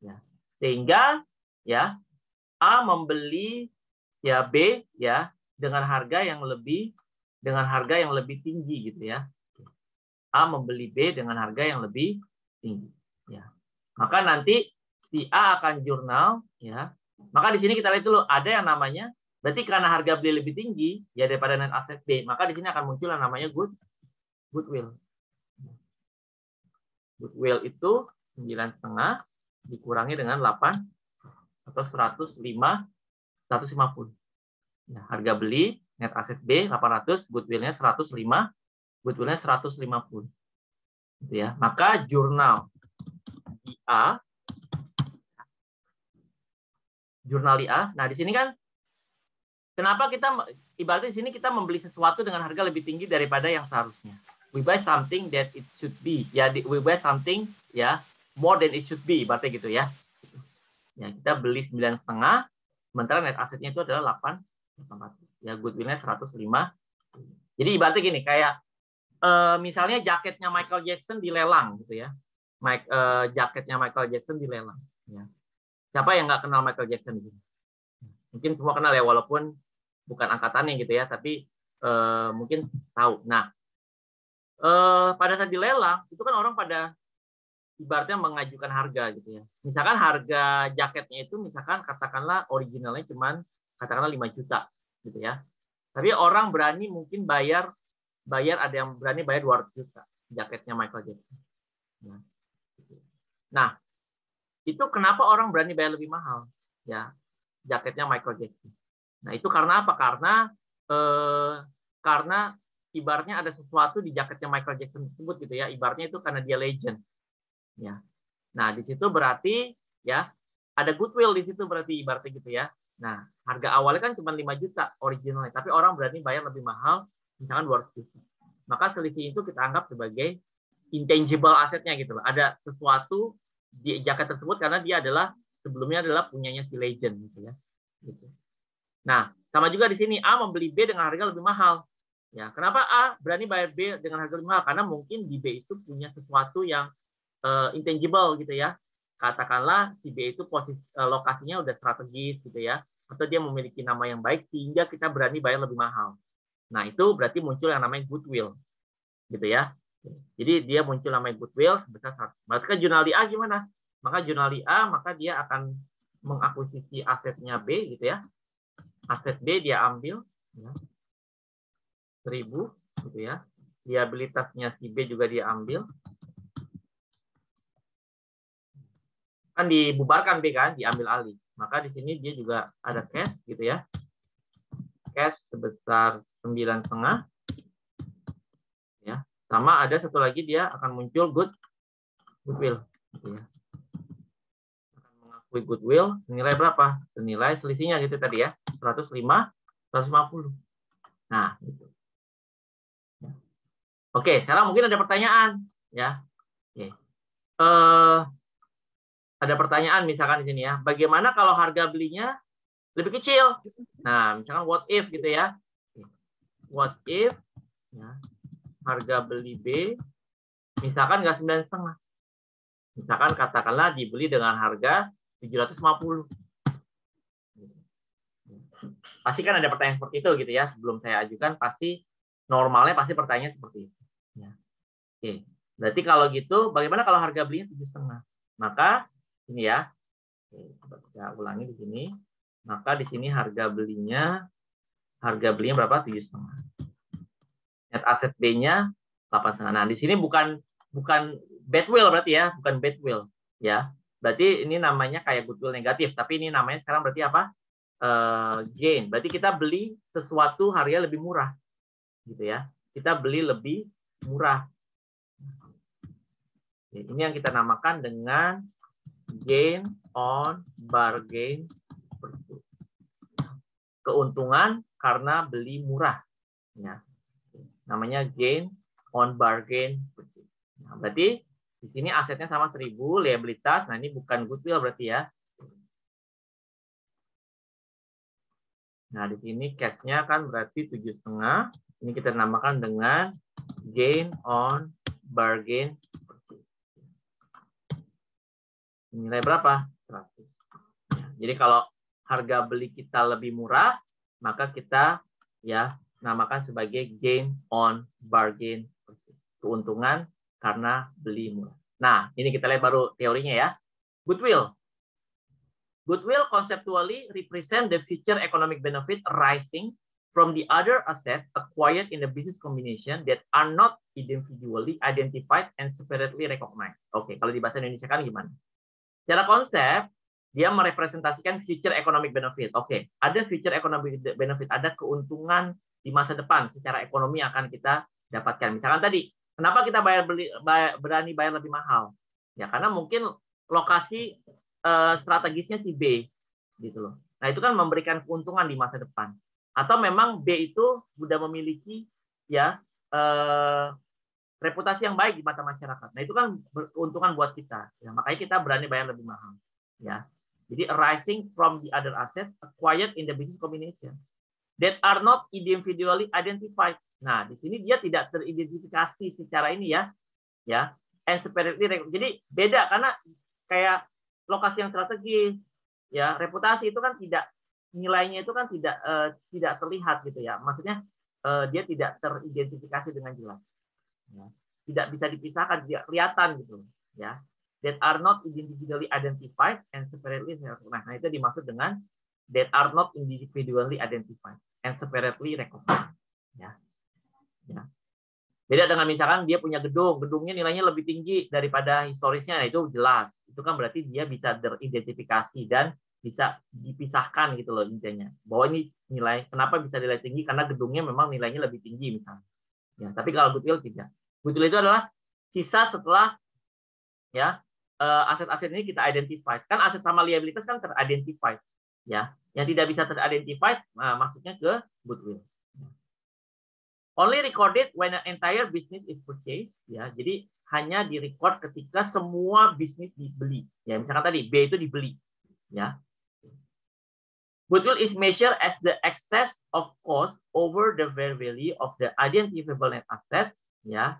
Ya. Sehingga ya A membeli ya B ya dengan harga yang lebih tinggi gitu ya. A membeli B dengan harga yang lebih tinggi ya. Maka nanti si A akan jurnal ya. Maka di sini kita lihat dulu ada yang namanya berarti karena harga beli lebih tinggi ya daripada net aset B, maka di sini akan muncul yang namanya goodwill. Goodwill itu 9,5 dikurangi dengan 8 atau 150. Nah, harga beli net aset B 800, goodwill-nya 150. goodwill-nya 150. Gitu ya. Maka jurnal IA, nah di sini kan kenapa kita ibaratnya di sini kita membeli sesuatu dengan harga lebih tinggi daripada yang seharusnya. We buy something that it should be. Ya, we buy something ya more than it should be, ibaratnya gitu ya. Ya, kita beli 9,5, sementara net asetnya itu adalah 800. Ya, goodwill-nya 105. Jadi ibaratnya gini, kayak misalnya jaketnya Michael Jackson dilelang gitu ya. Jaketnya Michael Jackson dilelang. Ya. Siapa yang nggak kenal Michael Jackson? Mungkin semua kenal ya, walaupun bukan angkatannya gitu ya, tapi mungkin tahu. Nah, pada saat dilelang itu kan orang pada ibaratnya mengajukan harga gitu ya. Misalkan harga jaketnya itu misalkan katakanlah originalnya cuman katakanlah 5 juta gitu ya. Tapi orang berani mungkin bayar ada yang berani bayar 200 juta jaketnya Michael Jackson. Nah, itu kenapa orang berani bayar lebih mahal ya jaketnya Michael Jackson. Nah, itu karena apa? Karena ibaratnya ada sesuatu di jaketnya Michael Jackson tersebut gitu ya. Ibaratnya itu karena dia legend. Ya. Nah, di situ berarti ya ada goodwill di situ berarti ibaratnya gitu ya. Nah, harga awalnya kan cuma 5 juta originalnya, tapi orang berani bayar lebih mahal, misalkan 200 juta. Maka selisih itu kita anggap sebagai intangible asetnya gitu loh. Ada sesuatu di jaket tersebut karena dia adalah sebelumnya adalah punyanya si legend gitu ya. Gitu. Nah, sama juga di sini A membeli B dengan harga lebih mahal. Ya, kenapa A berani bayar B dengan harga lebih mahal? Karena mungkin di B itu punya sesuatu yang intangible gitu ya. Katakanlah si B itu lokasinya udah strategis gitu ya, atau dia memiliki nama yang baik sehingga kita berani bayar lebih mahal. Nah, itu berarti muncul yang namanya goodwill. Gitu ya. Jadi dia muncul namanya goodwill sebesar 100. Maka jurnal di A gimana? Maka jurnal di A, maka dia akan mengakuisisi asetnya B gitu ya. Aset B dia ambil ya, 1.000 gitu ya. Liabilitasnya si B juga dia ambil. Kan dibubarkan B kan, diambil alih. Maka di sini dia juga ada cash gitu ya. Cash sebesar 9,5 ya. Sama ada satu lagi dia akan muncul goodwill gitu ya. Akan mengakui goodwill senilai berapa? Senilai selisihnya gitu tadi ya. 105, 150. Nah, gitu. Oke, sekarang mungkin ada pertanyaan ya. Oke. Ada pertanyaan misalkan di sini ya. Bagaimana kalau harga belinya lebih kecil? Nah, misalkan what if gitu ya. What if ya, harga beli B misalkan nggak 9,5. Misalkan katakanlah dibeli dengan harga 750. Pasti kan ada pertanyaan seperti itu gitu ya. Sebelum saya ajukan pasti normalnya pasti pertanyaannya seperti itu. Ya. Oke. Berarti kalau gitu bagaimana kalau harga belinya 7,5? Maka ini ya. Oke, coba kita ulangi di sini. Maka di sini harga belinya berapa? 7,5. Net aset B-nya 8,5. Nah, di sini bukan badwill berarti ya, bukan badwill ya. Berarti ini namanya kayak goodwill negatif, tapi ini namanya sekarang berarti apa? Gain. Berarti kita beli sesuatu harga lebih murah. Gitu ya. Kita beli lebih murah. Ini yang kita namakan dengan gain on bargain. Keuntungan karena beli murah. Ya. Namanya gain on bargain. Nah, berarti di sini asetnya sama 1.000, liabilitas. Nah, ini bukan goodwill berarti ya. Nah, di sini cash-nya kan berarti 7,5. Ini kita namakan dengan gain on bargain. Nilai berapa? 100. Jadi kalau harga beli kita lebih murah, maka kita ya namakan sebagai gain on bargain. Keuntungan karena beli murah. Nah, ini kita lihat baru teorinya ya. Goodwill. Goodwill conceptually represent the future economic benefit arising from the other assets acquired in the business combination that are not individually identified and separately recognized. Oke, kalau di bahasa Indonesia kan gimana? Secara konsep, dia merepresentasikan future economic benefit. Oke, ada future economic benefit, ada keuntungan di masa depan secara ekonomi akan kita dapatkan. Misalkan tadi, kenapa kita berani bayar lebih mahal? Ya karena mungkin lokasi strategisnya si B, gitu loh. Nah itu kan memberikan keuntungan di masa depan. Atau memang B itu sudah memiliki ya reputasi yang baik di mata masyarakat. Nah itu kan keuntungan buat kita. Ya, makanya kita berani bayar lebih mahal. Ya. Jadi arising from the other assets acquired in the business combination that are not individually identified. Nah, di sini dia tidak teridentifikasi secara ini ya. And separately. Jadi beda karena kayak lokasi yang strategis, ya, reputasi itu kan tidak nilainya itu kan tidak terlihat gitu ya. Maksudnya dia tidak teridentifikasi dengan jelas. Ya. Tidak bisa dipisahkan, tidak kelihatan gitu ya. That are not individually identified and separately. Nah, itu dimaksud dengan that are not individually identified and separately recognized. Ya. Beda dengan misalkan dia punya gedungnya nilainya lebih tinggi daripada historisnya, nah itu jelas. Itu kan berarti dia bisa teridentifikasi dan bisa dipisahkan gitu loh intinya. Bahwa ini nilai, kenapa bisa nilai tinggi? Karena gedungnya memang nilainya lebih tinggi misalnya. Ya, tapi kalau goodwill tidak. Goodwill itu adalah sisa setelah ya aset-aset ini kita identify. Kan aset sama liabilitas kan teridentified. Ya, yang tidak bisa teridentified masuknya ke goodwill. Only recorded when an entire business is purchased. Ya, jadi hanya direcord ketika semua bisnis dibeli. Ya, misalkan tadi B itu dibeli. Ya. Goodwill is measured as the excess of cost over the fair value of the identifiable net asset, ya.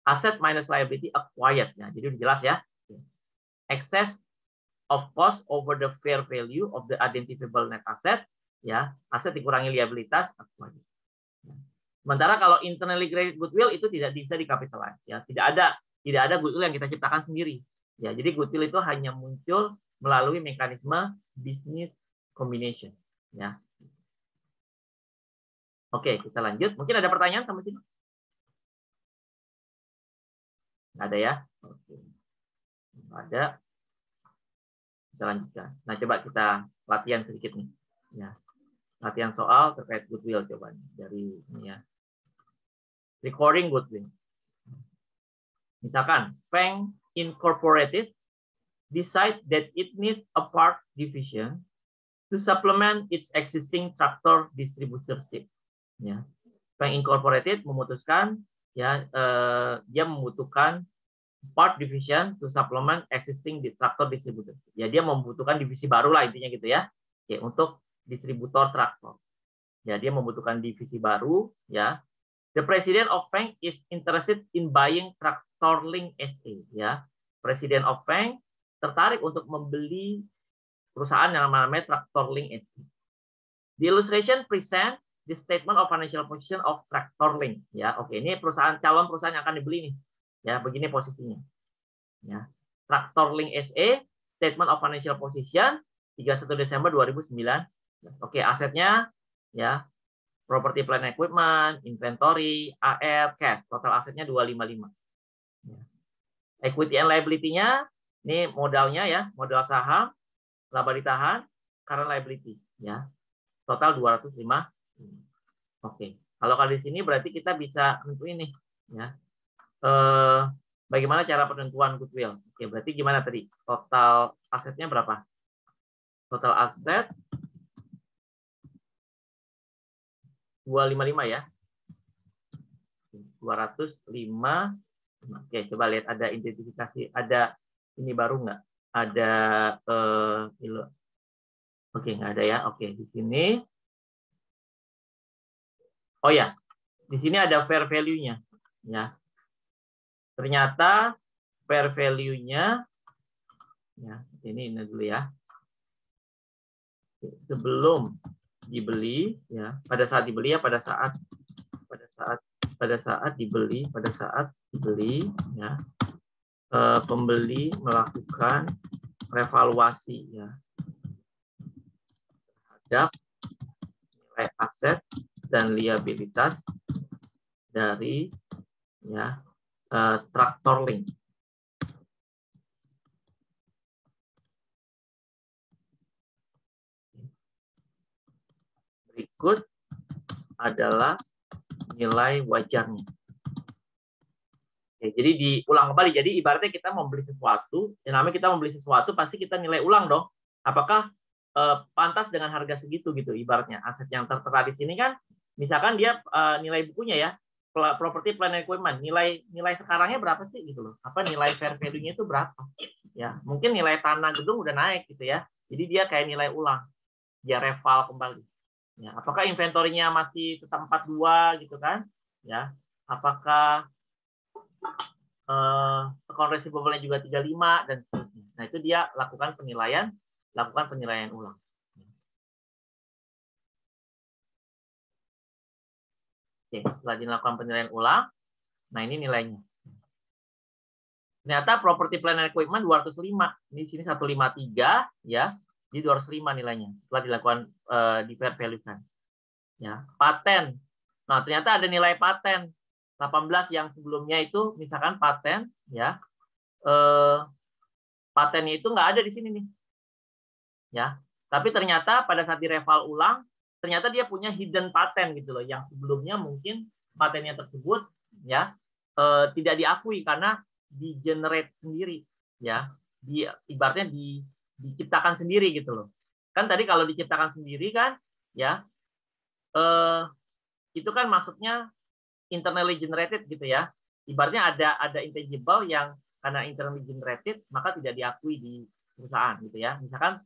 Asset minus liability acquired, ya. Jadi udah jelas ya. Excess of cost over the fair value of the identifiable net asset, ya. Aset dikurangi liabilitas acquired. Sementara kalau internally created goodwill itu tidak bisa dikapitalize, ya. Tidak ada goodwill yang kita ciptakan sendiri. Ya, jadi goodwill itu hanya muncul melalui mekanisme business combination, ya. Oke, kita lanjut. Mungkin ada pertanyaan sampai sini? Nggak ada ya? Oke. Nggak ada. Kita lanjutkan. Nah, coba kita latihan sedikit nih. Ya. Latihan soal terkait goodwill coba nih. Dari ini ya. Recording goodwill. Misalkan, Feng Incorporated decide that it needs a part division to supplement its existing tractor distributorship. Ya. Bank Incorporated memutuskan ya dia membutuhkan part division to supplement existing tractor distributor. Ya dia membutuhkan divisi baru lah intinya gitu ya. Oke, untuk distributor traktor. Ya dia membutuhkan divisi baru ya. The president of Feng is interested in buying Tractorlink SA ya. Presiden of Feng tertarik untuk membeli perusahaan yang namanya Tractorlink SA. The illustration present the statement of financial position of Tractorlink. Ya, oke, ini calon perusahaan yang akan dibeli nih. Ya, begini posisinya. Ya, Tractorlink SE, statement of financial position 31 Desember 2009. Oke, asetnya ya, property plant equipment, inventory, AR, cash. Total asetnya 255. Ya. Equity and liability-nya ini modalnya ya, modal saham, laba ditahan, current liability ya. Total 205. Oke, kalau di sini berarti kita bisa nentuin nih, ya. Bagaimana cara penentuan goodwill? Oke, berarti gimana tadi? Total asetnya berapa? Total aset 255 ya. 205. Oke, coba lihat ada identifikasi, ada ini baru nggak? Ada Oke, nggak ada ya. Oke, di sini. Oh ya, di sini ada fair value-nya. Ya. Ternyata fair value-nya, ya, ini dulu ya. Sebelum dibeli, ya, pada saat dibeli ya, pada saat dibeli, ya, pembeli melakukan revaluasi, ya, terhadap nilai aset dan liabilitas dari ya Tractorlink. Berikut adalah nilai wajarnya. Oke, jadi diulang kembali. Jadi ibaratnya kita membeli sesuatu, yang namanya kita membeli sesuatu pasti kita nilai ulang dong. Apakah pantas dengan harga segitu gitu ibaratnya. Aset yang tertera di sini kan, misalkan dia nilai bukunya ya, property plant equipment, nilai sekarangnya berapa sih gitu loh. Apa nilai fair value-nya itu berapa? Ya, mungkin nilai tanah gedung udah naik gitu ya. Jadi dia kayak nilai ulang. Dia reval kembali. Ya, apakah inventorinya masih tetap 42 gitu kan? Ya. Apakah account receivable-nya juga 35 dan seterusnya. Nah, itu dia lakukan penilaian ulang. Oke, setelah dilakukan penilaian ulang, nah ini nilainya. Ternyata property plant and equipment 205. Ini di sini 153 ya. Jadi 205 nilainya setelah dilakukan di fair value kan. Ya, paten. Nah, ternyata ada nilai paten 18 yang sebelumnya itu misalkan paten ya. Patennya itu nggak ada di sini nih. Ya. Tapi ternyata pada saat direval ulang, ternyata dia punya hidden patent gitu loh, yang sebelumnya mungkin patennya tersebut ya tidak diakui karena di generate sendiri ya, ibaratnya diciptakan sendiri gitu loh. Kan tadi kalau diciptakan sendiri kan ya itu kan maksudnya internally generated gitu ya. Ibaratnya ada intangible yang karena internally generated maka tidak diakui di perusahaan gitu ya. Misalkan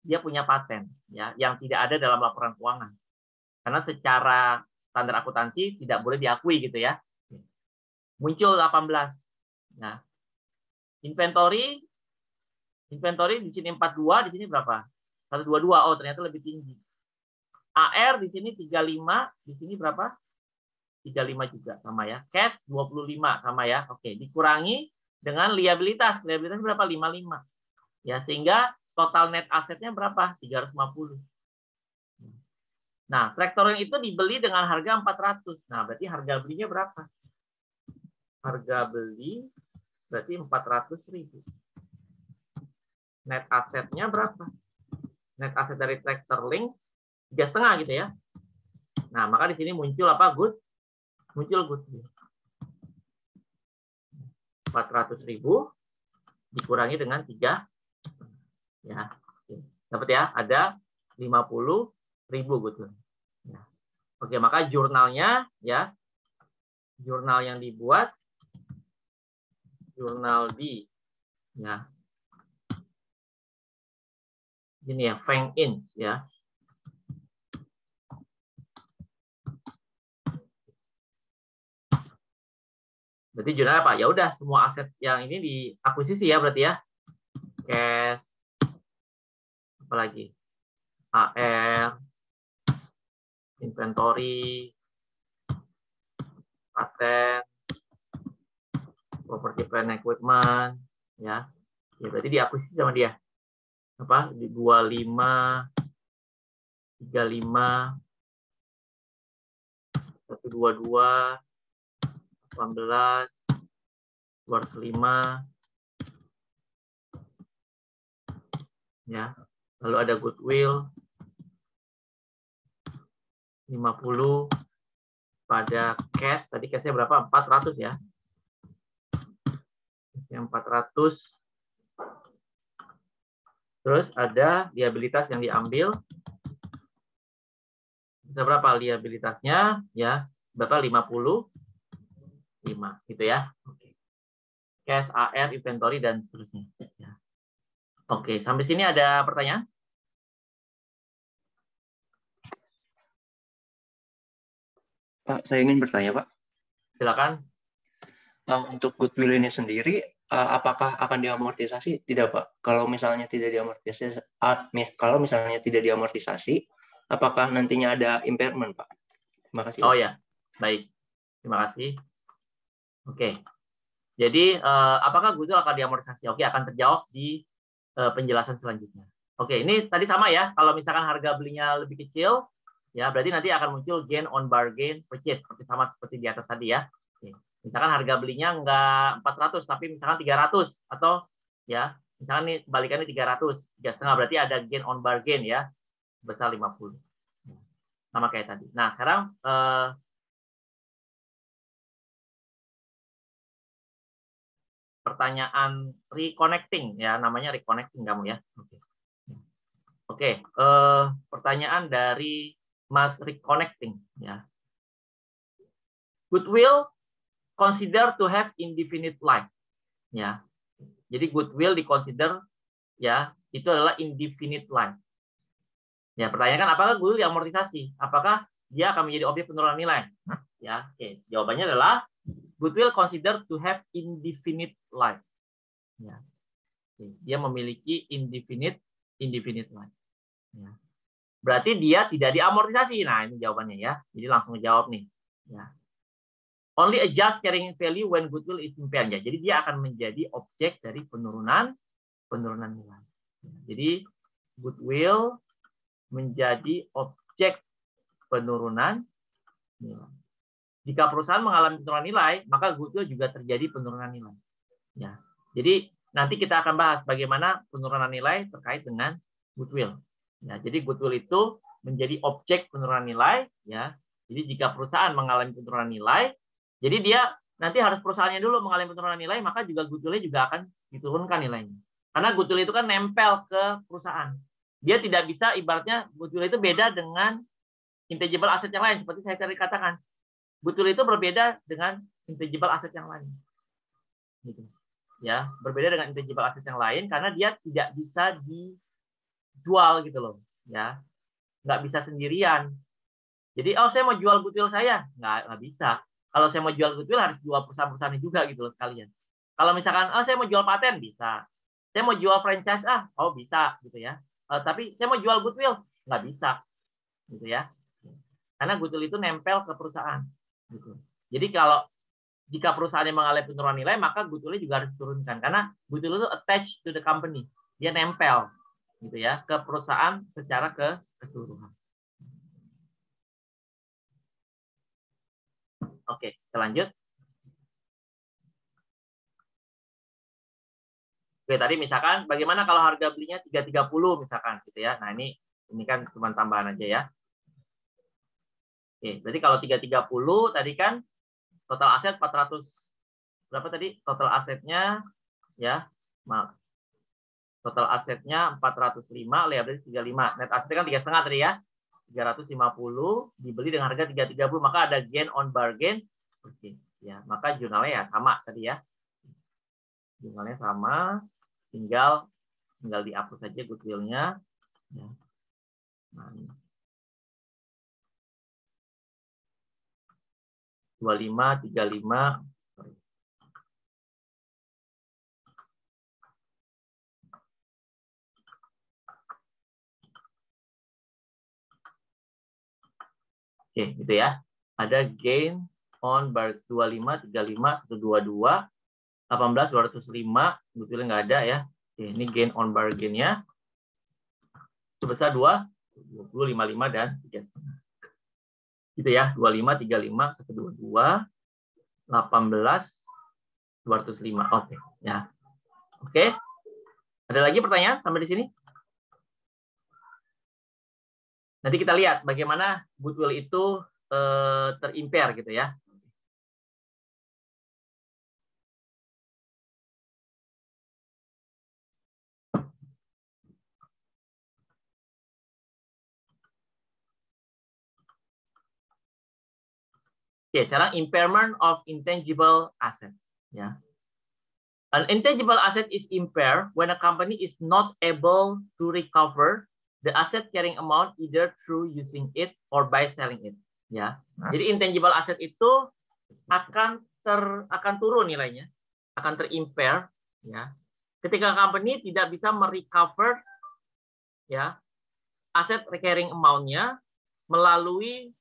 dia punya paten ya yang tidak ada dalam laporan keuangan karena secara standar akuntansi tidak boleh diakui gitu ya. Muncul 18. Nah, inventory di sini 42, di sini berapa? 122. Oh, ternyata lebih tinggi. AR di sini 35, di sini berapa? 35 juga sama ya. Cash 25 sama ya. Oke, dikurangi dengan liabilitas. Liabilitas berapa? 55. Ya, sehingga total net asetnya berapa? 350. Nah, traktor yang itu dibeli dengan harga 400. Nah, berarti harga belinya berapa? Harga beli berarti 400.000. Net asetnya berapa? Net aset dari traktor link 3,5 gitu ya. Nah, maka di sini muncul apa? Muncul goodwill. 400.000 dikurangi dengan 3. Ya. Dapat ya? Ada 50.000 goodwill. Ya. Oke, maka jurnalnya ya. Jurnal yang dibuat jurnal di ya. Ini ya, Feng In ya. Berarti jurnal apa? Ya udah semua aset yang ini diakuisisi ya berarti ya. Cash apalagi? AR, inventory, paten, property plant equipment ya. Ya berarti diakuisisi sama dia. Apa? Di 25 35 122 18 205 ya. Lalu ada goodwill 50 pada cash. Tadi cashnya berapa? 400 ya. Yang 400. Terus ada liabilitas yang diambil. Bisa berapa liabilitasnya? Ya, berapa? 55 gitu ya. Oke. Cash, AR, inventory dan seterusnya. Ya. Oke, sampai sini ada pertanyaan? Pak, saya ingin bertanya, Pak. Silakan. Untuk goodwill ini sendiri, apakah akan diamortisasi? Tidak, Pak. Kalau misalnya tidak diamortisasi, apakah nantinya ada impairment, Pak? Terima kasih. Oh Pak. ya, baik. Terima kasih. Oke. Jadi, apakah goodwill akan diamortisasi? Oke, akan terjawab di penjelasan selanjutnya. Oke, ini tadi sama ya. Kalau misalkan harga belinya lebih kecil, ya berarti nanti akan muncul gain on bargain purchase, sama seperti di atas tadi ya. Oke. Misalkan harga belinya nggak 400, tapi misalkan 300, atau ya, misalkan nih sebalikannya 300, 3,5, berarti ada gain on bargain ya, besar 50. Sama kayak tadi. Nah, sekarang pertanyaan reconnecting ya, namanya reconnecting kamu ya. Oke, pertanyaan dari Mas reconnecting ya. Goodwill consider to have indefinite life ya. Jadi goodwill diconsider ya, itu adalah indefinite life. Ya, pertanyaan kan apakah goodwill diamortisasi? Apakah dia akan menjadi objek penurunan nilai? Ya, oke. Jawabannya adalah goodwill consider to have indefinite life. Ya. Oke. Dia memiliki indefinite life. Ya. Berarti dia tidak diamortisasi. Nah, ini jawabannya ya. Jadi langsung jawab nih. Ya. Only adjust carrying value when goodwill is impaired. Ya. Jadi dia akan menjadi objek dari penurunan nilai. Ya. Jadi goodwill menjadi objek penurunan nilai. Jika perusahaan mengalami penurunan nilai, maka goodwill juga terjadi penurunan nilai. Ya. Jadi nanti kita akan bahas bagaimana penurunan nilai terkait dengan goodwill. Ya, jadi goodwill itu menjadi objek penurunan nilai. Ya. Jadi jika perusahaan mengalami penurunan nilai, jadi dia nanti harus perusahaannya dulu mengalami penurunan nilai, maka juga goodwill-nya juga akan diturunkan nilainya. Karena goodwill itu kan nempel ke perusahaan. Dia tidak bisa, ibaratnya goodwill itu beda dengan intangible asset yang lain. Seperti saya tadi katakan, goodwill itu berbeda dengan intangible asset yang lain. Gitu. Ya, berbeda dengan intangible asset yang lain karena dia tidak bisa dijual gitu loh. Ya, nggak bisa sendirian. Jadi, oh saya mau jual goodwill saya, nggak bisa. Kalau saya mau jual goodwill harus jual perusahaan-perusahaan juga gitu loh sekalian. Kalau misalkan, oh saya mau jual paten, bisa. Saya mau jual franchise, oh bisa gitu ya. Tapi saya mau jual goodwill, nggak bisa, gitu ya. Karena goodwill itu nempel ke perusahaan. Gitu. Jadi jika perusahaan yang mengalami penurunan nilai, maka goodwill juga harus diturunkan. Karena goodwill itu attached to the company, dia nempel, gitu ya, ke perusahaan secara keseluruhan. Oke, kita lanjut. Oke, tadi misalkan bagaimana kalau harga belinya 330 misalkan gitu ya. Nah, ini kan cuma tambahan aja ya. Oke, berarti kalau 330 tadi kan total aset 400 berapa tadi? Total asetnya ya. Maaf. Total asetnya 405, liability 35. Net asetnya kan 3,5 tadi ya. 350 dibeli dengan harga 330, maka ada gain on bargain. Oke, ya, maka jurnalnya ya sama tadi ya. Jurnalnya sama. Tinggal dihapus saja goodwill-nya. Ya. Nah, 25, 35. Sorry. Oke, gitu ya. Ada gain on bar 25, 35, 122, 18, 205. Goodwill nggak ada ya. Oke, ini gain on bargain-nya sebesar 20, 55, dan 3,5. Gitu ya, 25, 35, 122, 18, 205. Oke, ya. Oke. Ada lagi pertanyaan sampai di sini? Nanti kita lihat bagaimana goodwill itu terimpair gitu ya. Oke, sekarang impairment of intangible asset. Ya. An intangible asset is impaired when a company is not able to recover the asset carrying amount either through using it or by selling it. Ya. Jadi intangible asset itu akan turun nilainya, akan terimpair ya. Ketika company tidak bisa merecover ya aset carrying amount-nya melalui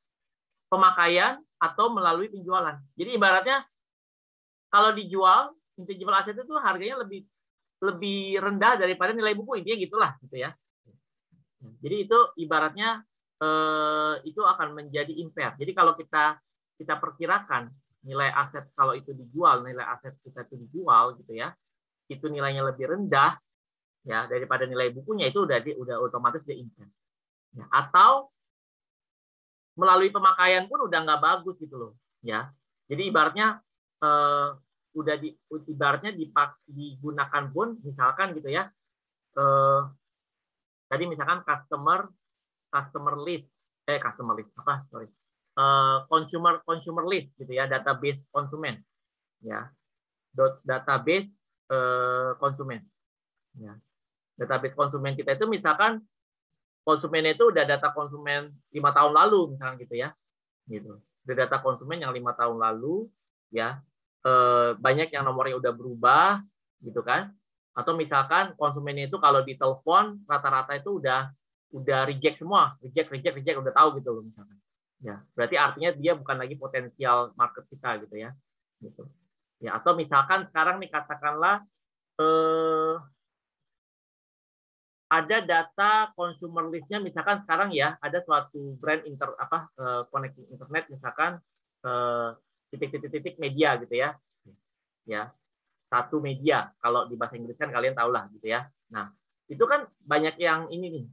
pemakaian atau melalui penjualan. Jadi ibaratnya kalau dijual intangible asset itu harganya lebih rendah daripada nilai buku, intinya gitulah gitu ya. Jadi itu ibaratnya itu akan menjadi impair. Jadi kalau kita perkirakan nilai aset kalau itu dijual, nilai aset kita itu dijual gitu ya, itu nilainya lebih rendah ya daripada nilai bukunya, itu udah otomatis dia impair. Ya, atau melalui pemakaian pun udah nggak bagus gitu loh ya. Jadi ibaratnya ibaratnya digunakan pun misalkan gitu ya. Tadi misalkan customer list consumer list gitu ya, database konsumen ya, database konsumen ya. Database konsumen kita itu misalkan konsumennya itu udah data konsumen 5 tahun lalu misalkan gitu ya, gitu. Udah data konsumen yang 5 tahun lalu ya, banyak yang nomornya udah berubah gitu kan, atau misalkan konsumennya itu kalau ditelepon rata-rata itu udah reject semua, reject udah tahu gitu loh misalkan ya, berarti artinya dia bukan lagi potensial market kita gitu ya, gitu ya. Atau misalkan sekarang nih katakanlah ada data consumer list-nya misalkan sekarang ya, ada suatu brand connecting internet misalkan titik-titik media gitu ya, satu media, kalau di bahasa Inggris kan kalian tahu lah gitu ya. Nah itu kan banyak yang ini nih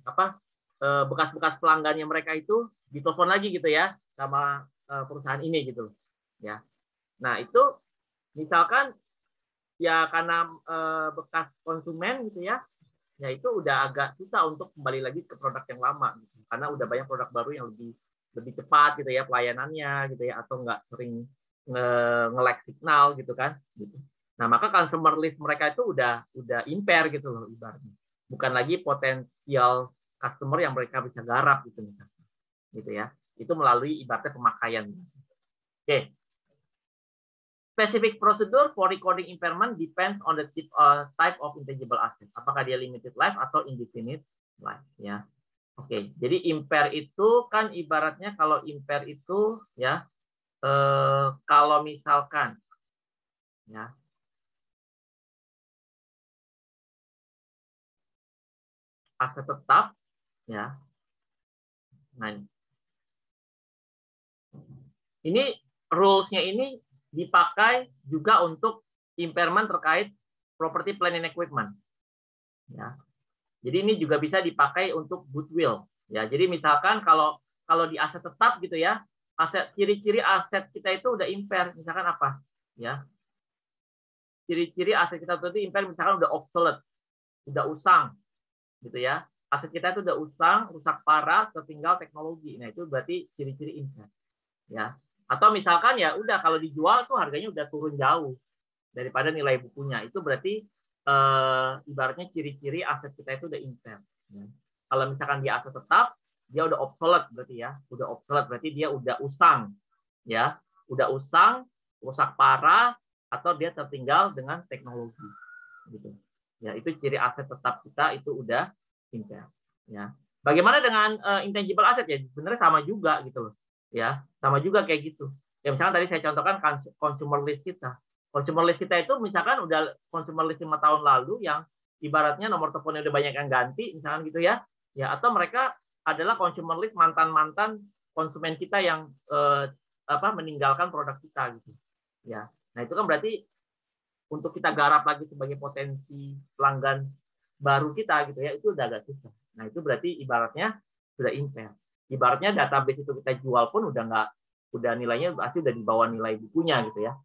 bekas-bekas pelanggannya mereka itu ditelepon lagi gitu ya sama perusahaan ini gitu ya. Nah itu misalkan ya karena bekas konsumen gitu ya, ya itu udah agak susah untuk kembali lagi ke produk yang lama gitu. Karena udah banyak produk baru yang lebih cepat gitu ya pelayanannya gitu ya, atau nggak sering nge-lag signal gitu kan gitu. Nah maka consumer list mereka itu udah impair gitu loh ibaratnya, bukan lagi potensial customer yang mereka bisa garap gitu misalnya gitu ya. Itu melalui ibaratnya pemakaian. Oke. Specific procedure for recording impairment depends on the type of intangible asset. Apakah dia limited life atau indefinite life ya. Oke, jadi impair itu kan ibaratnya kalau impair itu ya kalau misalkan ya aset tetap ya. Nah, ini rules-nya ini dipakai juga untuk impairment terkait property, plant and equipment. Ya. Jadi ini juga bisa dipakai untuk goodwill. Ya, jadi misalkan kalau di aset tetap gitu ya, ciri-ciri aset kita itu udah impair, misalkan apa? Ya. Ciri-ciri aset kita itu impair misalkan udah obsolete, udah usang, gitu ya. Aset kita itu udah usang, rusak parah, tertinggal teknologi. Nah itu berarti ciri-ciri impair. Ya. Atau misalkan ya udah kalau dijual tuh harganya udah turun jauh daripada nilai bukunya. Itu berarti ibaratnya ciri-ciri aset kita itu udah impair. Ya. Kalau misalkan dia aset tetap, dia udah obsolete berarti ya. Udah obsolete berarti dia udah usang. Ya, udah usang, rusak parah, atau dia tertinggal dengan teknologi. Gitu. Ya, itu ciri aset tetap kita itu udah impair. Ya. Bagaimana dengan intangible asset ya? Sebenarnya sama juga gitu loh. Ya, sama juga kayak gitu. Ya misalkan tadi saya contohkan consumer list kita. Consumer list kita itu misalkan udah consumer list 5 tahun lalu yang ibaratnya nomor teleponnya udah banyak yang ganti, misalkan gitu ya. Ya, atau mereka adalah consumer list mantan-mantan konsumen kita yang meninggalkan produk kita gitu. Ya. Nah, itu kan berarti untuk kita garap lagi sebagai potensi pelanggan baru kita gitu ya, itu udah agak susah. Nah, itu berarti ibaratnya sudah impair. Ibaratnya database itu kita jual pun udah nilainya pasti udah di bawah nilai bukunya gitu ya.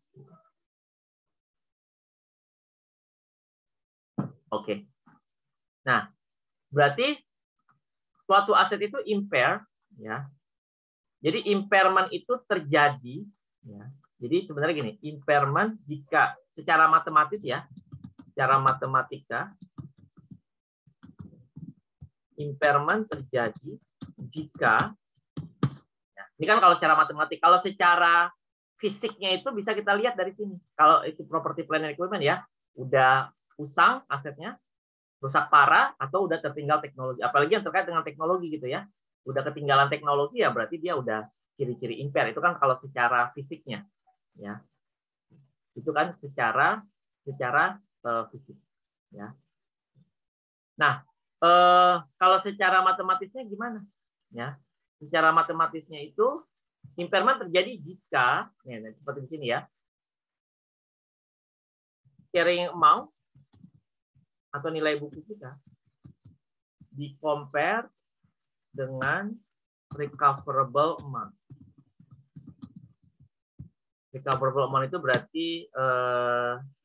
Oke. Nah, berarti suatu aset itu impair ya. Jadi impairment itu terjadi ya. Jadi sebenarnya gini, impairment jika secara matematis ya, secara matematika impairment terjadi jika ya, ini kan kalau secara matematik, kalau secara fisiknya itu bisa kita lihat dari sini. Kalau itu property, plant and equipment ya, udah usang asetnya, rusak parah, atau udah tertinggal teknologi. Apalagi yang terkait dengan teknologi gitu ya. Udah ketinggalan teknologi ya berarti dia udah ciri-ciri impair. Itu kan kalau secara fisiknya ya. Itu kan secara fisik ya. Nah, kalau secara matematisnya gimana? Ya. Secara matematisnya itu impairment terjadi jika seperti di sini ya. Carrying amount atau nilai buku kita di compare dengan recoverable amount. Recoverable amount itu berarti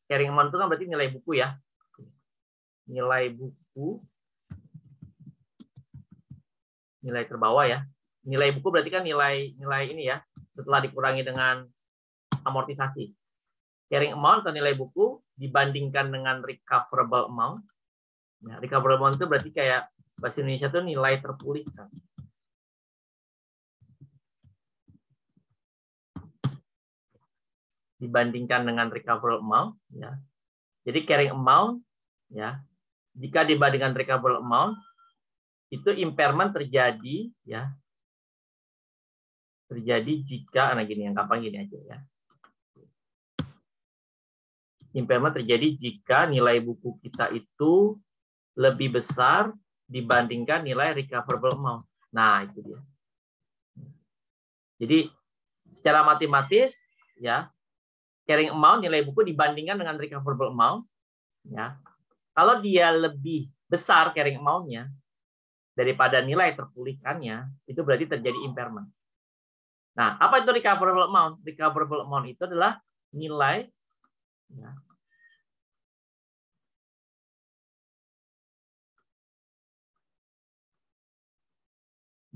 carrying amount itu kan berarti nilai buku ya. Nilai buku, nilai terbawah ya. Nilai buku berarti kan nilai ini ya, setelah dikurangi dengan amortisasi. Carrying amount atau nilai buku dibandingkan dengan recoverable amount. Nah, recoverable amount itu berarti kayak bahasa Indonesia itu nilai terpulihkan. Dibandingkan dengan recoverable amount, ya. Jadi carrying amount, ya, jika dibandingkan recoverable amount, itu impairment terjadi, ya, terjadi jika, nah gini, yang gampang gini aja ya. Impairment terjadi jika nilai buku kita itu lebih besar dibandingkan nilai recoverable amount. Nah, itu dia. Jadi secara matematis ya, carrying amount nilai buku dibandingkan dengan recoverable amount ya. Kalau dia lebih besar carrying amount-nya daripada nilai terpulihkannya, itu berarti terjadi impairment. Nah, apa itu recoverable amount? Recoverable amount itu adalah nilai ya,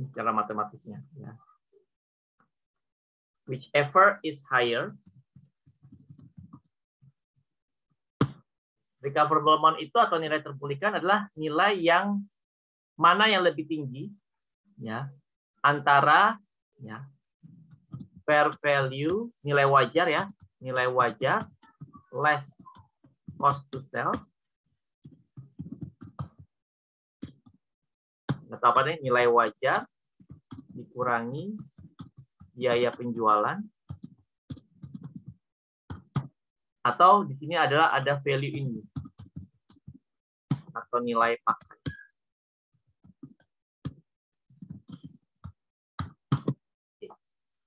secara matematisnya ya. Whichever is higher, recoverable amount itu atau nilai terpulihkan adalah nilai yang mana yang lebih tinggi ya, antara ya, fair value, nilai wajar ya, nilai wajar less cost to sell, atau apa nih, nilai wajar dikurangi biaya penjualan, atau di sini adalah ada value in use atau nilai pakai.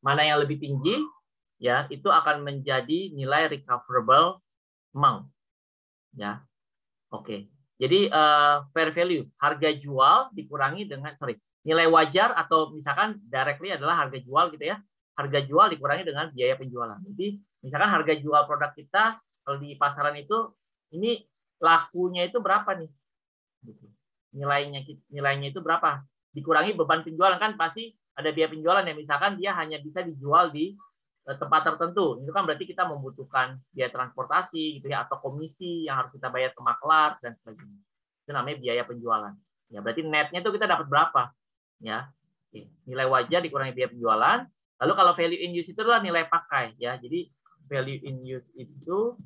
Mana yang lebih tinggi ya, itu akan menjadi nilai recoverable amount ya. Oke. Jadi fair value, harga jual dikurangi dengan nilai wajar, atau misalkan directly adalah harga jual gitu ya. Harga jual dikurangi dengan biaya penjualan. Jadi misalkan harga jual produk kita kalau di pasaran itu, ini lakunya itu berapa nih? Nilainya itu berapa? Dikurangi beban penjualan, kan pasti ada biaya penjualan ya. Misalkan dia hanya bisa dijual di tempat tertentu, itu kan berarti kita membutuhkan biaya transportasi gitu ya, atau komisi yang harus kita bayar ke maklar dan sebagainya. Itu namanya biaya penjualan. Ya, berarti netnya itu kita dapat berapa? Ya, nilai wajar dikurangi biaya penjualan. Lalu kalau value in use itu adalah nilai pakai ya. Jadi value in use itu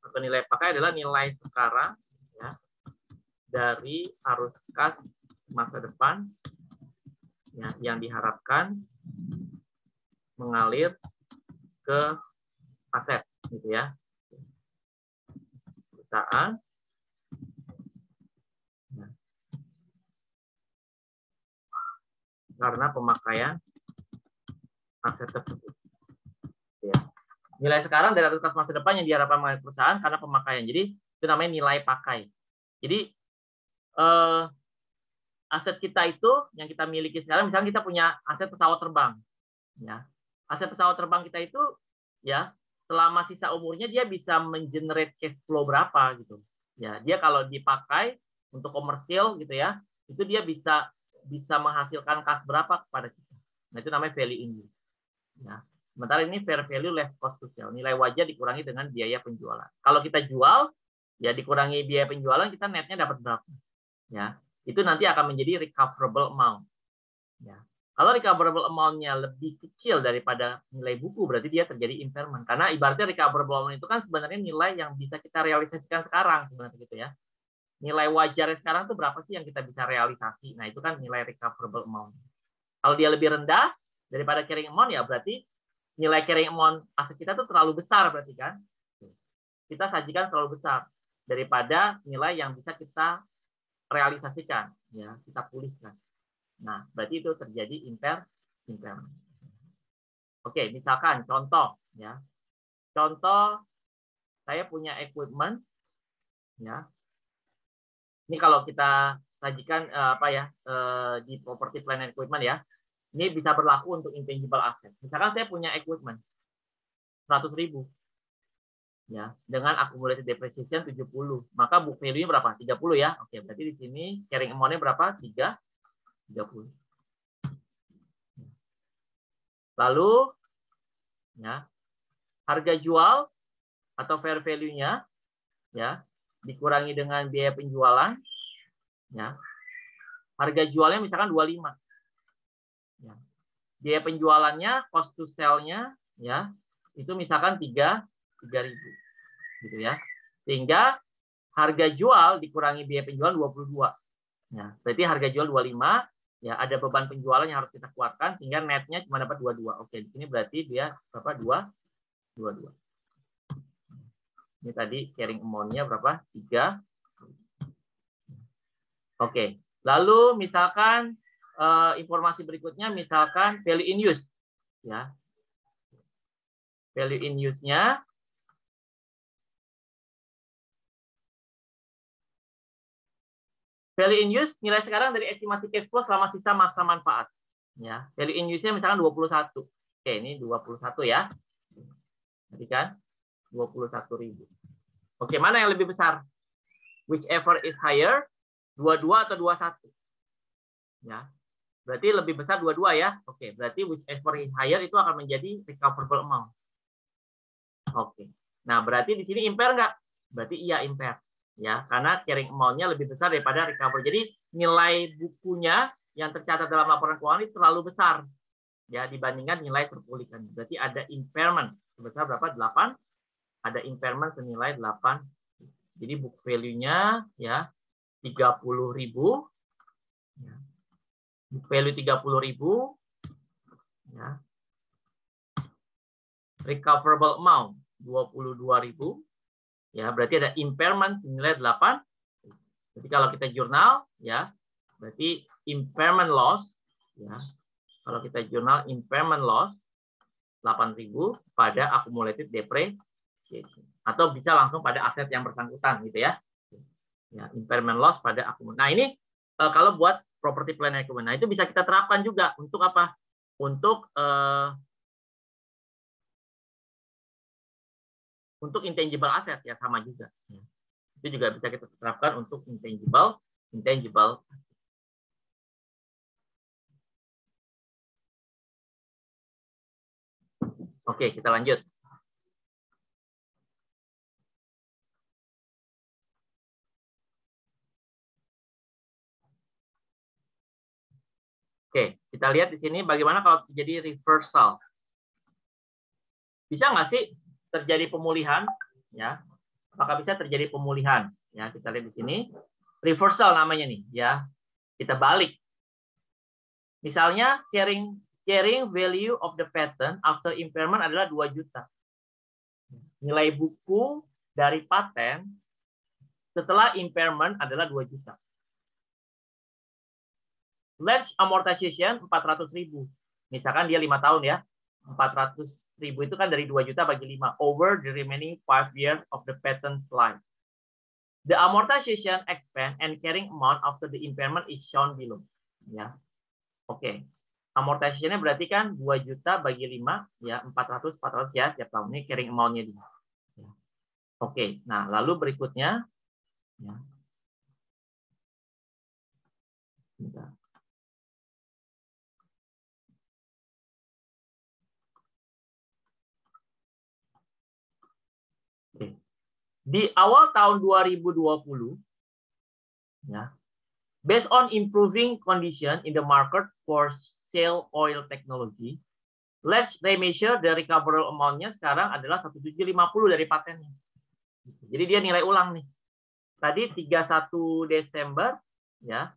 atau nilai pakai adalah nilai sekarang ya, dari arus kas masa depan ya, yang diharapkan mengalir ke aset gitu ya, perusahaan ya, karena pemakaian aset tersebut ya. Nilai sekarang dari arus kas masa depan yang diharapkan mengalir perusahaan karena pemakaian, jadi itu namanya nilai pakai. Jadi aset kita itu yang kita miliki sekarang, misalnya kita punya aset pesawat terbang ya. Aset pesawat terbang kita itu ya, selama sisa umurnya dia bisa mengenerate cash flow berapa gitu. Ya, dia kalau dipakai untuk komersil gitu ya, itu dia bisa menghasilkan kas berapa kepada kita. Nah, itu namanya value in use. Ya. Sementara ini fair value less cost to sell, nilai wajar dikurangi dengan biaya penjualan. Kalau kita jual, ya dikurangi biaya penjualan, kita netnya dapat berapa. Ya, itu nanti akan menjadi recoverable amount. Ya. Kalau recoverable amount-nya lebih kecil daripada nilai buku, berarti dia terjadi impairment. Karena ibaratnya recoverable amount itu kan sebenarnya nilai yang bisa kita realisasikan sekarang, sebenarnya gitu ya. Nilai wajarnya sekarang itu berapa sih yang kita bisa realisasi? Nah, itu kan nilai recoverable amount. Kalau dia lebih rendah daripada carrying amount, ya berarti nilai carrying amount aset kita itu terlalu besar, berarti kan. Kita sajikan terlalu besar daripada nilai yang bisa kita realisasikan, ya, kita pulihkan. Nah, berarti itu terjadi impairment. Oke, misalkan contoh ya. Contoh saya punya equipment ya. Ini kalau kita sajikan di property plant and equipment ya. Ini bisa berlaku untuk intangible asset. Misalkan saya punya equipment. 100.000. Ya, dengan accumulated depreciation 70. Maka book value-nya berapa? 30 ya. Oke, berarti di sini carrying amount-nya berapa? 30. Lalu ya, harga jual atau fair value-nya ya, dikurangi dengan biaya penjualan ya. Harga jualnya misalkan 25. Ya. Biaya penjualannya, cost to sell-nya ya, itu misalkan 3.000 gitu ya. Sehingga harga jual dikurangi biaya penjualan 22. Ya, berarti harga jual 25, ya ada beban penjualan yang harus kita keluarkan sehingga netnya cuma dapat 22. Oke, di sini berarti dia berapa? 22. Ini tadi carrying amount-nya berapa? 3. Oke. Lalu misalkan informasi berikutnya misalkan value in use ya. Value in use-nya value in use nilai sekarang dari estimasi cash flow selama sisa masa manfaat. Ya, value in use-nya misalkan 21. Oke, ini 21 ya. Jadi kan 21.000. Oke, mana yang lebih besar? Whichever is higher, 22 atau 21? Ya. Berarti lebih besar 22 ya. Oke, berarti whichever is higher itu akan menjadi recoverable amount. Oke. Nah, berarti di sini impair nggak? Berarti iya impair. Ya, karena carrying amount-nya lebih besar daripada recover. Jadi nilai bukunya yang tercatat dalam laporan keuangan itu terlalu besar ya dibandingkan nilai terpulihkan. Berarti ada impairment sebesar berapa? 8. Ada impairment senilai 8. Jadi book value-nya ya 30.000 ya. Book value 30.000 ya. Recoverable amount 22.000. Ya, berarti ada impairment senilai 8. Jadi kalau kita jurnal ya, berarti impairment loss ya. Kalau kita jurnal impairment loss 8.000 pada accumulated depreciation atau bisa langsung pada aset yang bersangkutan gitu ya. Ya, impairment loss pada accumulated. Nah, ini kalau buat property plant and equipment. Nah, itu bisa kita terapkan juga untuk apa? Untuk intangible asset ya sama juga. Itu juga bisa kita terapkan untuk intangible. Oke, kita lanjut. Oke, kita lihat di sini bagaimana kalau terjadi reversal. Bisa nggak sih terjadi pemulihan? Ya, apakah bisa terjadi pemulihan? Ya, kita lihat di sini reversal namanya nih. Ya, kita balik. Misalnya carrying value of the patent after impairment adalah 2 juta. Nilai buku dari paten setelah impairment adalah 2 juta. Large amortization 400.000. Misalkan dia 5 tahun ya. 400.000 itu kan dari 2 juta bagi 5 over the remaining 5 years of the patent life. The amortization expense and carrying amount after the impairment is shown below. Ya. Oke. Amortization-nya berarti kan 2 juta bagi 5 ya 400 ya tiap tahun. Ini carrying amount-nya dia. Ya. Oke. Nah, lalu berikutnya ya. Bentar. Oke. Di awal tahun 2020 ya. Based on improving condition in the market for shale oil technology, let's remeasure the recoverable amount-nya sekarang adalah 1.750 dari patennya. Jadi dia nilai ulang nih. Tadi 31 Desember ya.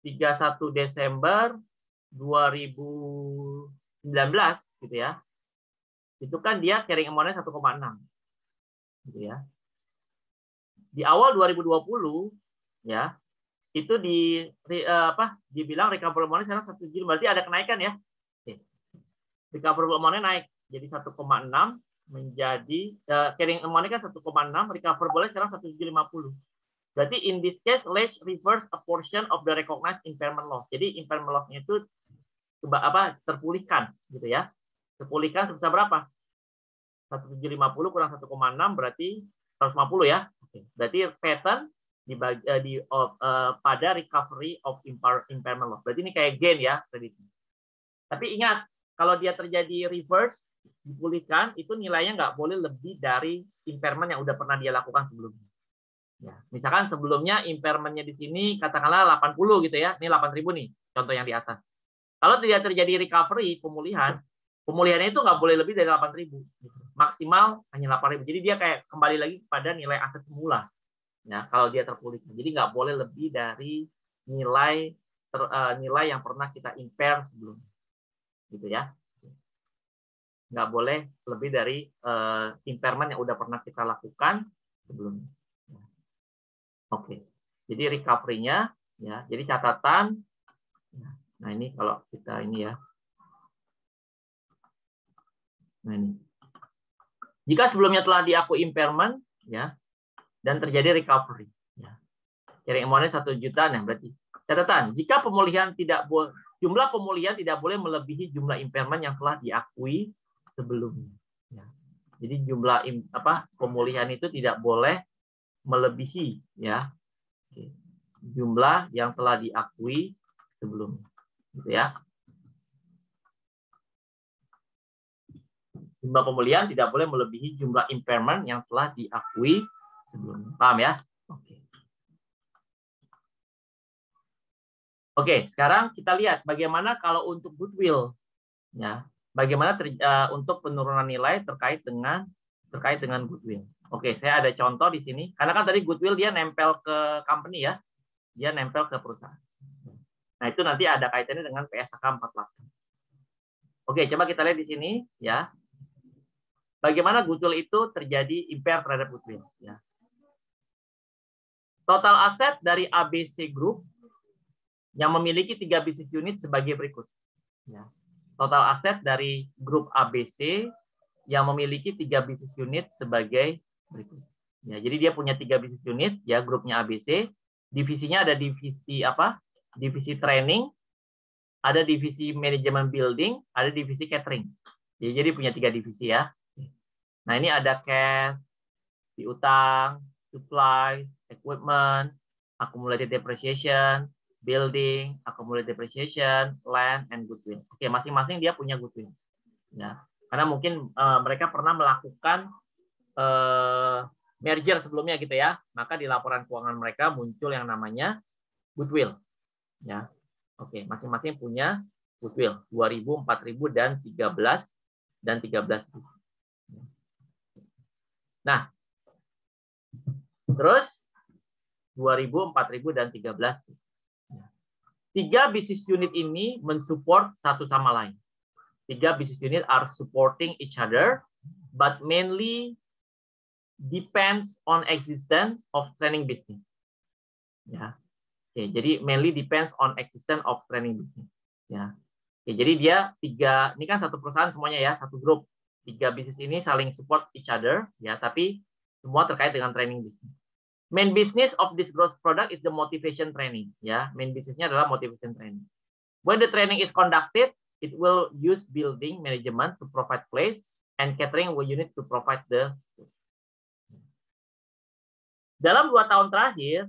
31 Desember 2019 gitu ya. Itu kan dia carrying amount-nya 1,6. Gitu ya. Di awal 2020 ya, itu dibilang recoverable amount-nya sekarang 1 juta, berarti ada kenaikan ya. Oke. Recoverable amount-nya naik jadi 1,6 menjadi carrying amount-nya kan 1,6, recoverable-nya sekarang 1.750. Berarti in this case let's reverse a portion of the recognized impairment loss. Jadi impairment loss-nya itu terpulihkan gitu ya. Terpulihkan sebesar berapa? 1750 kurang 1,6 berarti 150 ya. Oke. Berarti pattern pada recovery of impairment loss. Berarti ini kayak gain ya kreditnya. Tapi ingat, kalau dia terjadi reverse, dipulihkan, itu nilainya nggak boleh lebih dari impairment yang udah pernah dia lakukan sebelumnya. Ya, misalkan sebelumnya impairment-nya di sini katakanlah 80 gitu ya. Ini 8.000 nih, contoh yang di atas. Kalau tidak terjadi recovery, pemulihannya itu nggak boleh lebih dari 8.000. Maksimal hanya 8.000. Jadi dia kayak kembali lagi pada nilai aset semula. Ya, kalau dia terpulihkan. Jadi nggak boleh lebih dari nilai yang pernah kita impair sebelumnya. Gitu ya. Nggak boleh lebih dari impairment yang udah pernah kita lakukan sebelumnya. Oke. Jadi recovery-nya ya. Jadi catatan. Nah, ini kalau kita ini ya. Nah, ini. Jika sebelumnya telah diakui impairment ya dan terjadi recovery ya. Carrying amount-nya 1 juta, nah berarti catatan, jika jumlah pemulihan tidak boleh melebihi jumlah impairment yang telah diakui sebelumnya. Ya. Jadi jumlah pemulihan itu tidak boleh melebihi ya jumlah yang telah diakui sebelumnya, gitu ya. Jumlah pemulihan tidak boleh melebihi jumlah impairment yang telah diakui sebelumnya. Paham ya? Oke. Oke, sekarang kita lihat bagaimana kalau untuk goodwill, ya. Bagaimana untuk penurunan nilai terkait dengan goodwill. Oke, saya ada contoh di sini. Karena kan tadi goodwill dia nempel ke company ya, dia nempel ke perusahaan. Nah itu nanti ada kaitannya dengan PSAK 48. Oke, coba kita lihat di sini ya. Bagaimana goodwill itu terjadi impair terhadap goodwill. Ya. Total aset dari ABC Group yang memiliki 3 bisnis unit sebagai berikut. Ya. Total aset dari grup ABC yang memiliki 3 bisnis unit sebagai berikut. Ya, jadi dia punya 3 bisnis unit, ya grupnya ABC. Divisinya ada divisi apa? Divisi training, ada divisi manajemen building, ada divisi catering. Jadi punya 3 divisi ya. Nah ini ada cash, piutang, supply, equipment, accumulated depreciation, building, accumulated depreciation, land, and goodwill. Oke, masing-masing dia punya goodwill. Ya, karena mungkin mereka pernah melakukan merger sebelumnya gitu ya. Maka di laporan keuangan mereka muncul yang namanya goodwill. Ya, oke, masing-masing punya goodwill 2.000, 4.000, dan 13. Nah, terus 2.000, 4.000, dan 13. 3 bisnis unit ini mensupport satu sama lain. 3 bisnis unit are supporting each other, but mainly depends on existence of training business. Ya, oke, jadi mainly depends on existence of training business. Ya, oke, jadi dia 3, ini kan satu perusahaan semuanya ya, satu grup. 3 bisnis ini saling support each other, ya, tapi semua terkait dengan training business. Main business of this growth product is the motivation training. Ya, main businessnya adalah motivation training. When the training is conducted, it will use building management to provide place, and catering will unit to provide the. Dalam 2 tahun terakhir,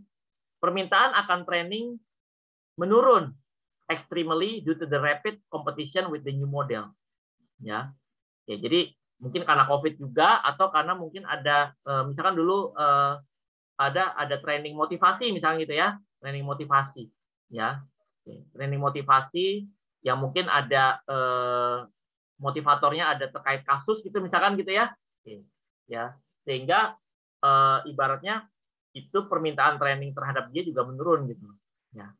permintaan akan training menurun extremely due to the rapid competition with the new model. Ya, oke, jadi mungkin karena COVID juga, atau karena mungkin ada misalkan dulu ada training motivasi misalnya gitu ya, training motivasi ya. Training motivasi yang mungkin ada motivatornya ada terkait kasus gitu misalkan gitu ya. Ya, sehingga ibaratnya itu permintaan training terhadap dia juga menurun gitu. Ya.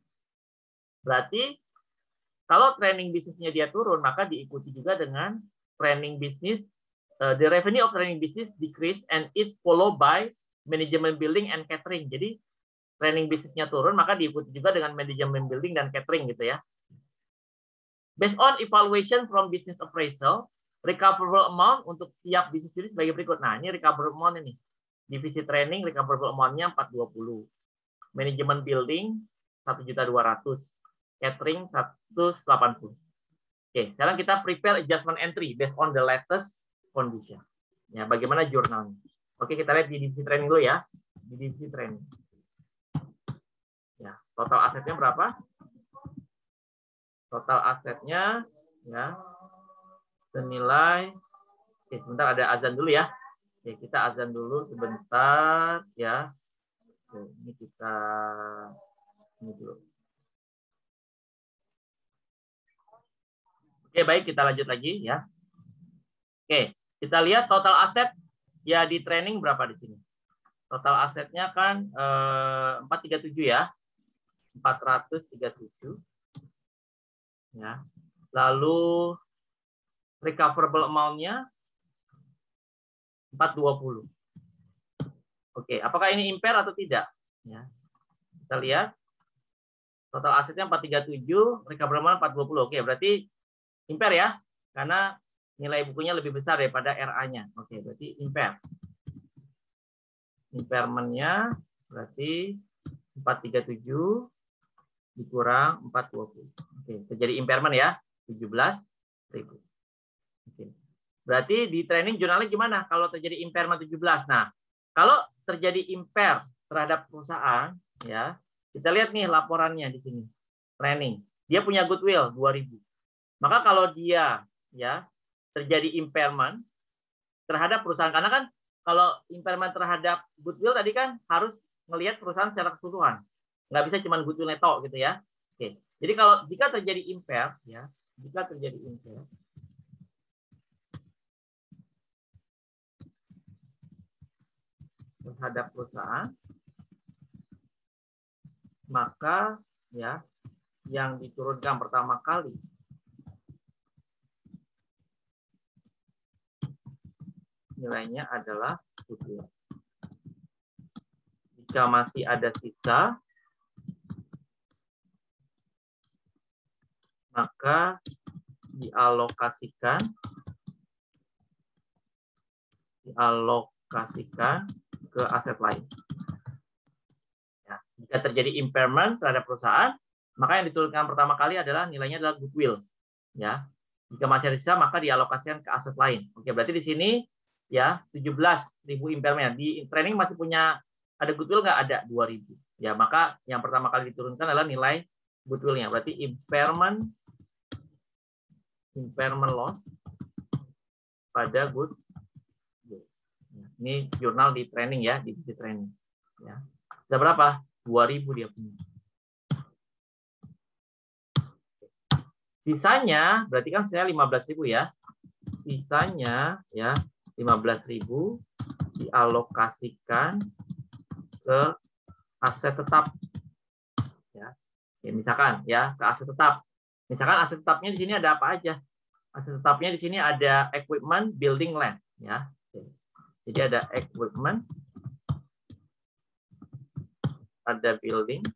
Berarti kalau training bisnisnya dia turun, maka diikuti juga dengan training bisnis, the revenue of training business decrease and is followed by management building and catering. Jadi training bisnisnya turun, maka diikuti juga dengan management building dan catering gitu ya. Based on evaluation from business appraisal, recoverable amount untuk tiap bisnis unit sebagai berikut. Nah, ini recoverable amount ini. Divisi training recoverable amount-nya 420. Management building 1.200.000. Catering 180. Oke, sekarang kita prepare adjustment entry based on the latest condition. Ya, bagaimana jurnalnya? Oke, kita lihat di divisi training dulu ya. Di divisi training. Ya, total asetnya berapa? Total asetnya ya senilai. Oke, sebentar ada azan dulu ya. Oke, kita azan dulu sebentar ya. Oke, ini kita ini dulu. Oke, baik, kita lanjut lagi ya. Oke, kita lihat total aset ya di training berapa di sini. Total asetnya kan 437 ya. 437 ya. Lalu recoverable amount-nya 420. Oke, apakah ini impair atau tidak? Ya. Kita lihat total asetnya 437, recoverable amount 420. Oke, berarti impair ya. Karena nilai bukunya lebih besar daripada RA-nya. Oke, berarti impair. Impairment-nya berarti 437 dikurang 420. Oke, terjadi impairment ya, 17.000. Oke. Berarti di training jurnalnya gimana kalau terjadi impairment 17? Nah, kalau terjadi impair terhadap perusahaan ya, kita lihat nih laporannya di sini. Training. Dia punya goodwill 2000. Maka kalau dia ya terjadi impairment terhadap perusahaan, karena kan kalau impairment terhadap goodwill tadi kan harus melihat perusahaan secara keseluruhan, nggak bisa cuma goodwill neto gitu ya. Oke, jadi kalau jika terjadi impair ya, jika terjadi impair terhadap perusahaan, maka ya yang diturunkan pertama kali nilainya adalah goodwill. Jika masih ada sisa, maka dialokasikan ke aset lain. Ya, jika terjadi impairment terhadap perusahaan, maka yang diturunkan pertama kali adalah nilainya adalah goodwill. Ya, jika masih ada sisa, maka dialokasikan ke aset lain. Oke, berarti di sini ya 17.000 impairment. Di training masih punya ada goodwill nggak? Ada 2.000. Ya, maka yang pertama kali diturunkan adalah nilai goodwill-nya. Berarti impairment loss pada goodwill. Ini jurnal di training ya, di divisi training. Ya. Bisa berapa? 2.000 dia punya. Sisanya berarti kan saya 15.000 ya. Sisanya ya 15.000 dialokasikan ke aset tetap. Ya. Ya, misalkan ya ke aset tetap. Misalkan aset tetapnya di sini ada apa aja? Aset tetapnya di sini ada equipment, building, land ya. Jadi ada equipment, ada building,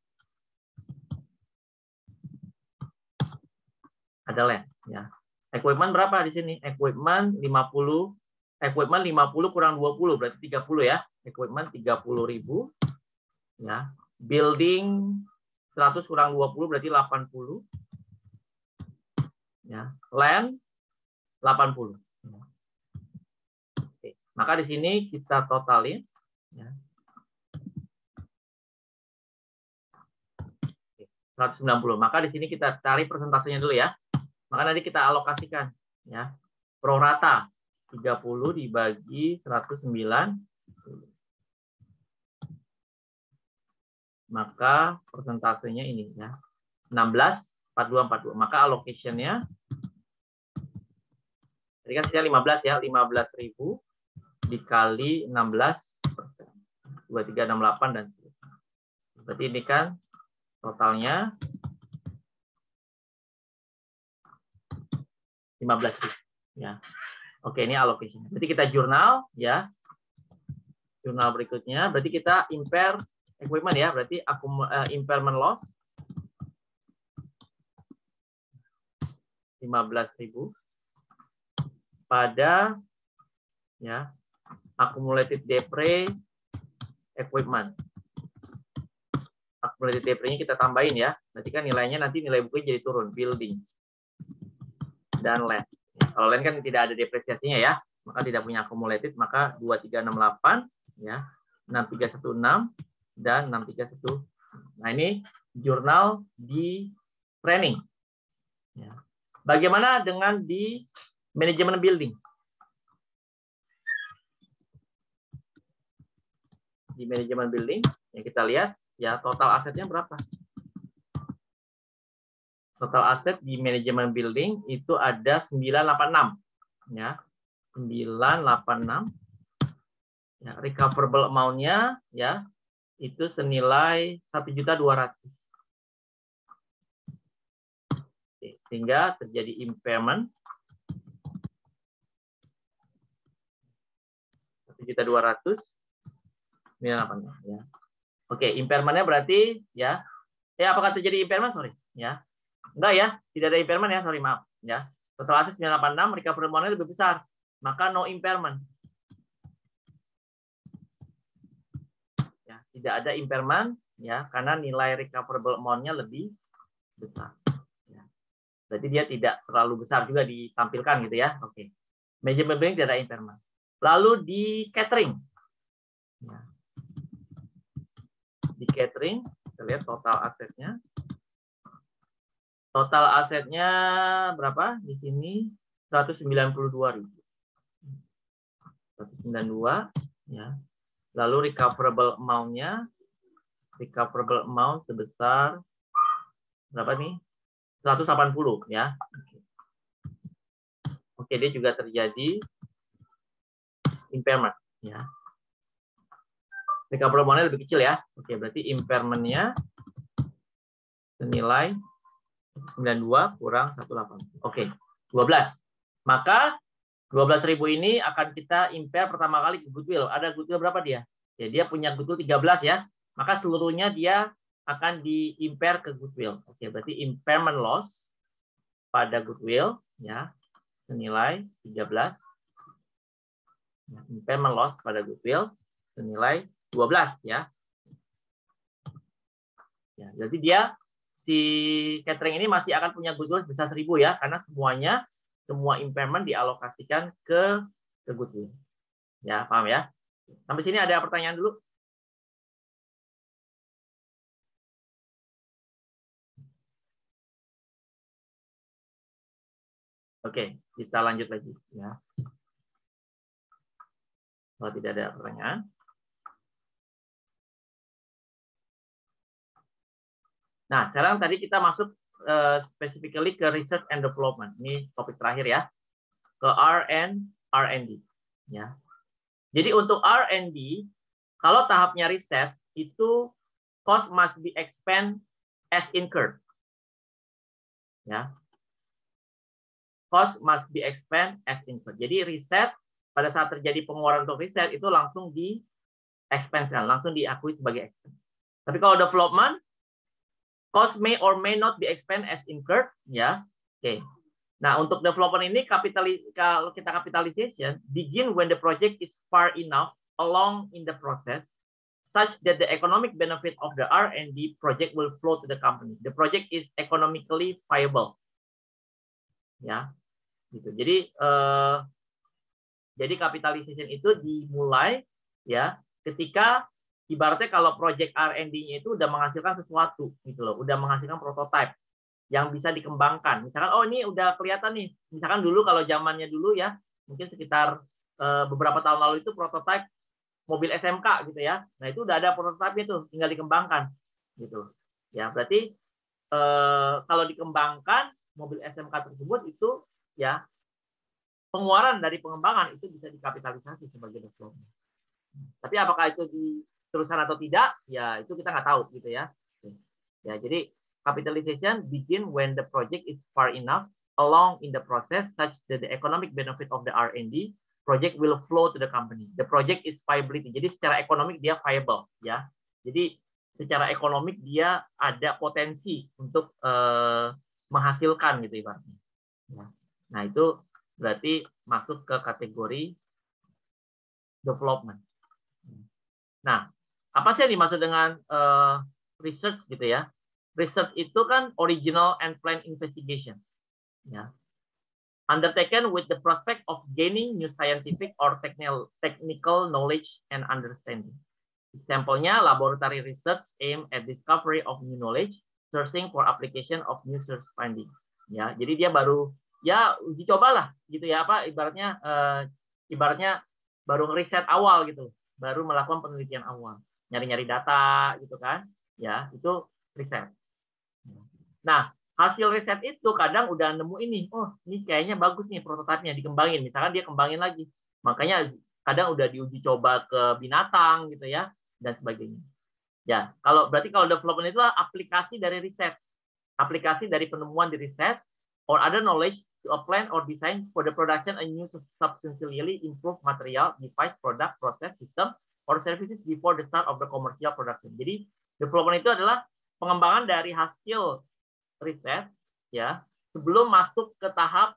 ada land ya. Equipment berapa di sini? Equipment 50 kurang 20 berarti 30 ya. Equipment 30.000 ya. Building 100 kurang 20 berarti 80 ya. Land 80. Oke. Maka di sini kita totalin ya. 190. Maka di sini kita cari persentasenya dulu ya. Maka nanti kita alokasikan ya. Pro rata 30 dibagi 109. Maka persentasenya ini ya. 16 42. Maka allocation-nya tadi kan saya 15 ya, 15.000 dikali 16%. 2368 dan seterusnya. Berarti ini kan totalnya 15.000 ya. Oke, ini allocation. Berarti kita jurnal ya. Jurnal berikutnya berarti kita impair equipment ya, berarti impairment loss 15.000 pada ya accumulated depre equipment. Accumulated depre-nya kita tambahin ya. Berarti kan nilainya nanti nilai bukunya jadi turun, building dan land. Ya, kalau land kan tidak ada depresiasinya ya. maka tidak punya accumulated, maka 2368 ya, 6316 dan 6310. Nah, ini jurnal di training. Ya. Bagaimana dengan di manajemen building? Di manajemen building yang kita lihat ya, total asetnya berapa? Total aset di manajemen building itu ada 986 ya. 986 ya, recoverable amount-nya ya itu senilai 1.200.000. Sehingga terjadi impairment 1.200.000 ya. Oke, impairment-nya berarti ya. Apakah terjadi impairment? Sorry ya. Enggak ya, tidak ada impairment ya, sorry maaf ya. Total aset 986, recoverable amount-nya lebih besar. Maka no impairment. Ya, tidak ada impairment ya karena nilai recoverable amount-nya lebih besar. Ya. Berarti dia tidak terlalu besar juga ditampilkan gitu ya. Oke. Manajemen building tidak ada impairment. Lalu di catering. Ya. Di catering, kita lihat total asetnya. Total asetnya berapa? Di sini 192.000. 192 ya. Lalu recoverable amount-nya sebesar berapa nih? 180 ya. Oke, dia juga terjadi impairment ya. Recoverable amount-nya lebih kecil ya. Oke, berarti impairment-nya senilai 92 kurang 180. Oke, 12. Maka 12.000 ini akan kita impair pertama kali ke goodwill. Ada goodwill berapa dia? Ya, dia punya goodwill 13 ya. Maka seluruhnya dia akan di-impair ke goodwill. Oke, berarti impairment loss pada goodwill ya senilai 13. Ya, impairment loss pada goodwill senilai 12 ya. Ya, jadi dia si catering ini masih akan punya goodwill sebesar 1.000 ya, karena semua impairment dialokasikan ke goodwill. Ya, paham ya? Sampai sini ada pertanyaan dulu? Oke, kita lanjut lagi ya. Kalau tidak ada pertanyaan. Nah, sekarang tadi kita masuk specifically ke research and development. Ini topik terakhir ya. Ke R&D ya. Jadi untuk R&D, kalau tahapnya riset itu cost must be expensed as incurred. Ya. Cost must be expensed as incurred. Jadi riset pada saat terjadi pengeluaran untuk riset itu langsung di expense-kan, langsung diakui sebagai expense. Tapi kalau development, cost may or may not be expensed as incurred, ya. Oke. Nah, untuk development ini kalau kita capitalization, begin when the project is far enough along in the process such that the economic benefit of the R&D project will flow to the company. The project is economically viable. Ya. Gitu. Jadi capitalization itu dimulai ya ketika ibaratnya kalau project R&D-nya itu udah menghasilkan sesuatu gitu loh, udah menghasilkan prototipe yang bisa dikembangkan. Misalkan oh ini udah kelihatan nih. Misalkan dulu kalau zamannya dulu ya, mungkin sekitar beberapa tahun lalu itu prototipe mobil SMK gitu ya. Nah, itu udah ada prototipe itu, tinggal dikembangkan gitu. Ya, berarti kalau dikembangkan mobil SMK tersebut itu ya pengeluaran dari pengembangan itu bisa dikapitalisasi sebagai development. Tapi apakah itu diteruskan atau tidak? Ya, itu kita nggak tahu gitu ya. Ya, jadi capitalization begin when the project is far enough along in the process such that the economic benefit of the R&D project will flow to the company. The project is viability. Jadi secara ekonomik dia viable ya. Jadi secara ekonomik dia ada potensi untuk menghasilkan gitu ibaratnya. Ya. Nah, itu berarti masuk ke kategori development. Nah, apa sih yang dimaksud dengan research gitu ya? Research itu kan original and planned investigation. Ya. undertaken with the prospect of gaining new scientific or technical knowledge and understanding. Example-nya, laboratory research aim at discovery of new knowledge, searching for application of new search finding. Ya, jadi dia baru ya uji cobalah gitu ya, apa ibaratnya baru ngeriset awal gitu, baru melakukan penelitian awal, nyari-nyari data gitu kan, ya itu riset. Nah, hasil riset itu kadang udah nemu ini, oh ini kayaknya bagus nih prototipenya, dikembangin, misalkan dia kembangin lagi, makanya kadang udah diuji coba ke binatang gitu ya, dan sebagainya. Ya, berarti kalau development itu aplikasi dari riset, aplikasi dari penemuan di riset, or other knowledge to a plan or design for the production a new substantially improved material, device, product, process, system, or services before the start of the commercial production. Jadi development itu adalah pengembangan dari hasil riset ya sebelum masuk ke tahap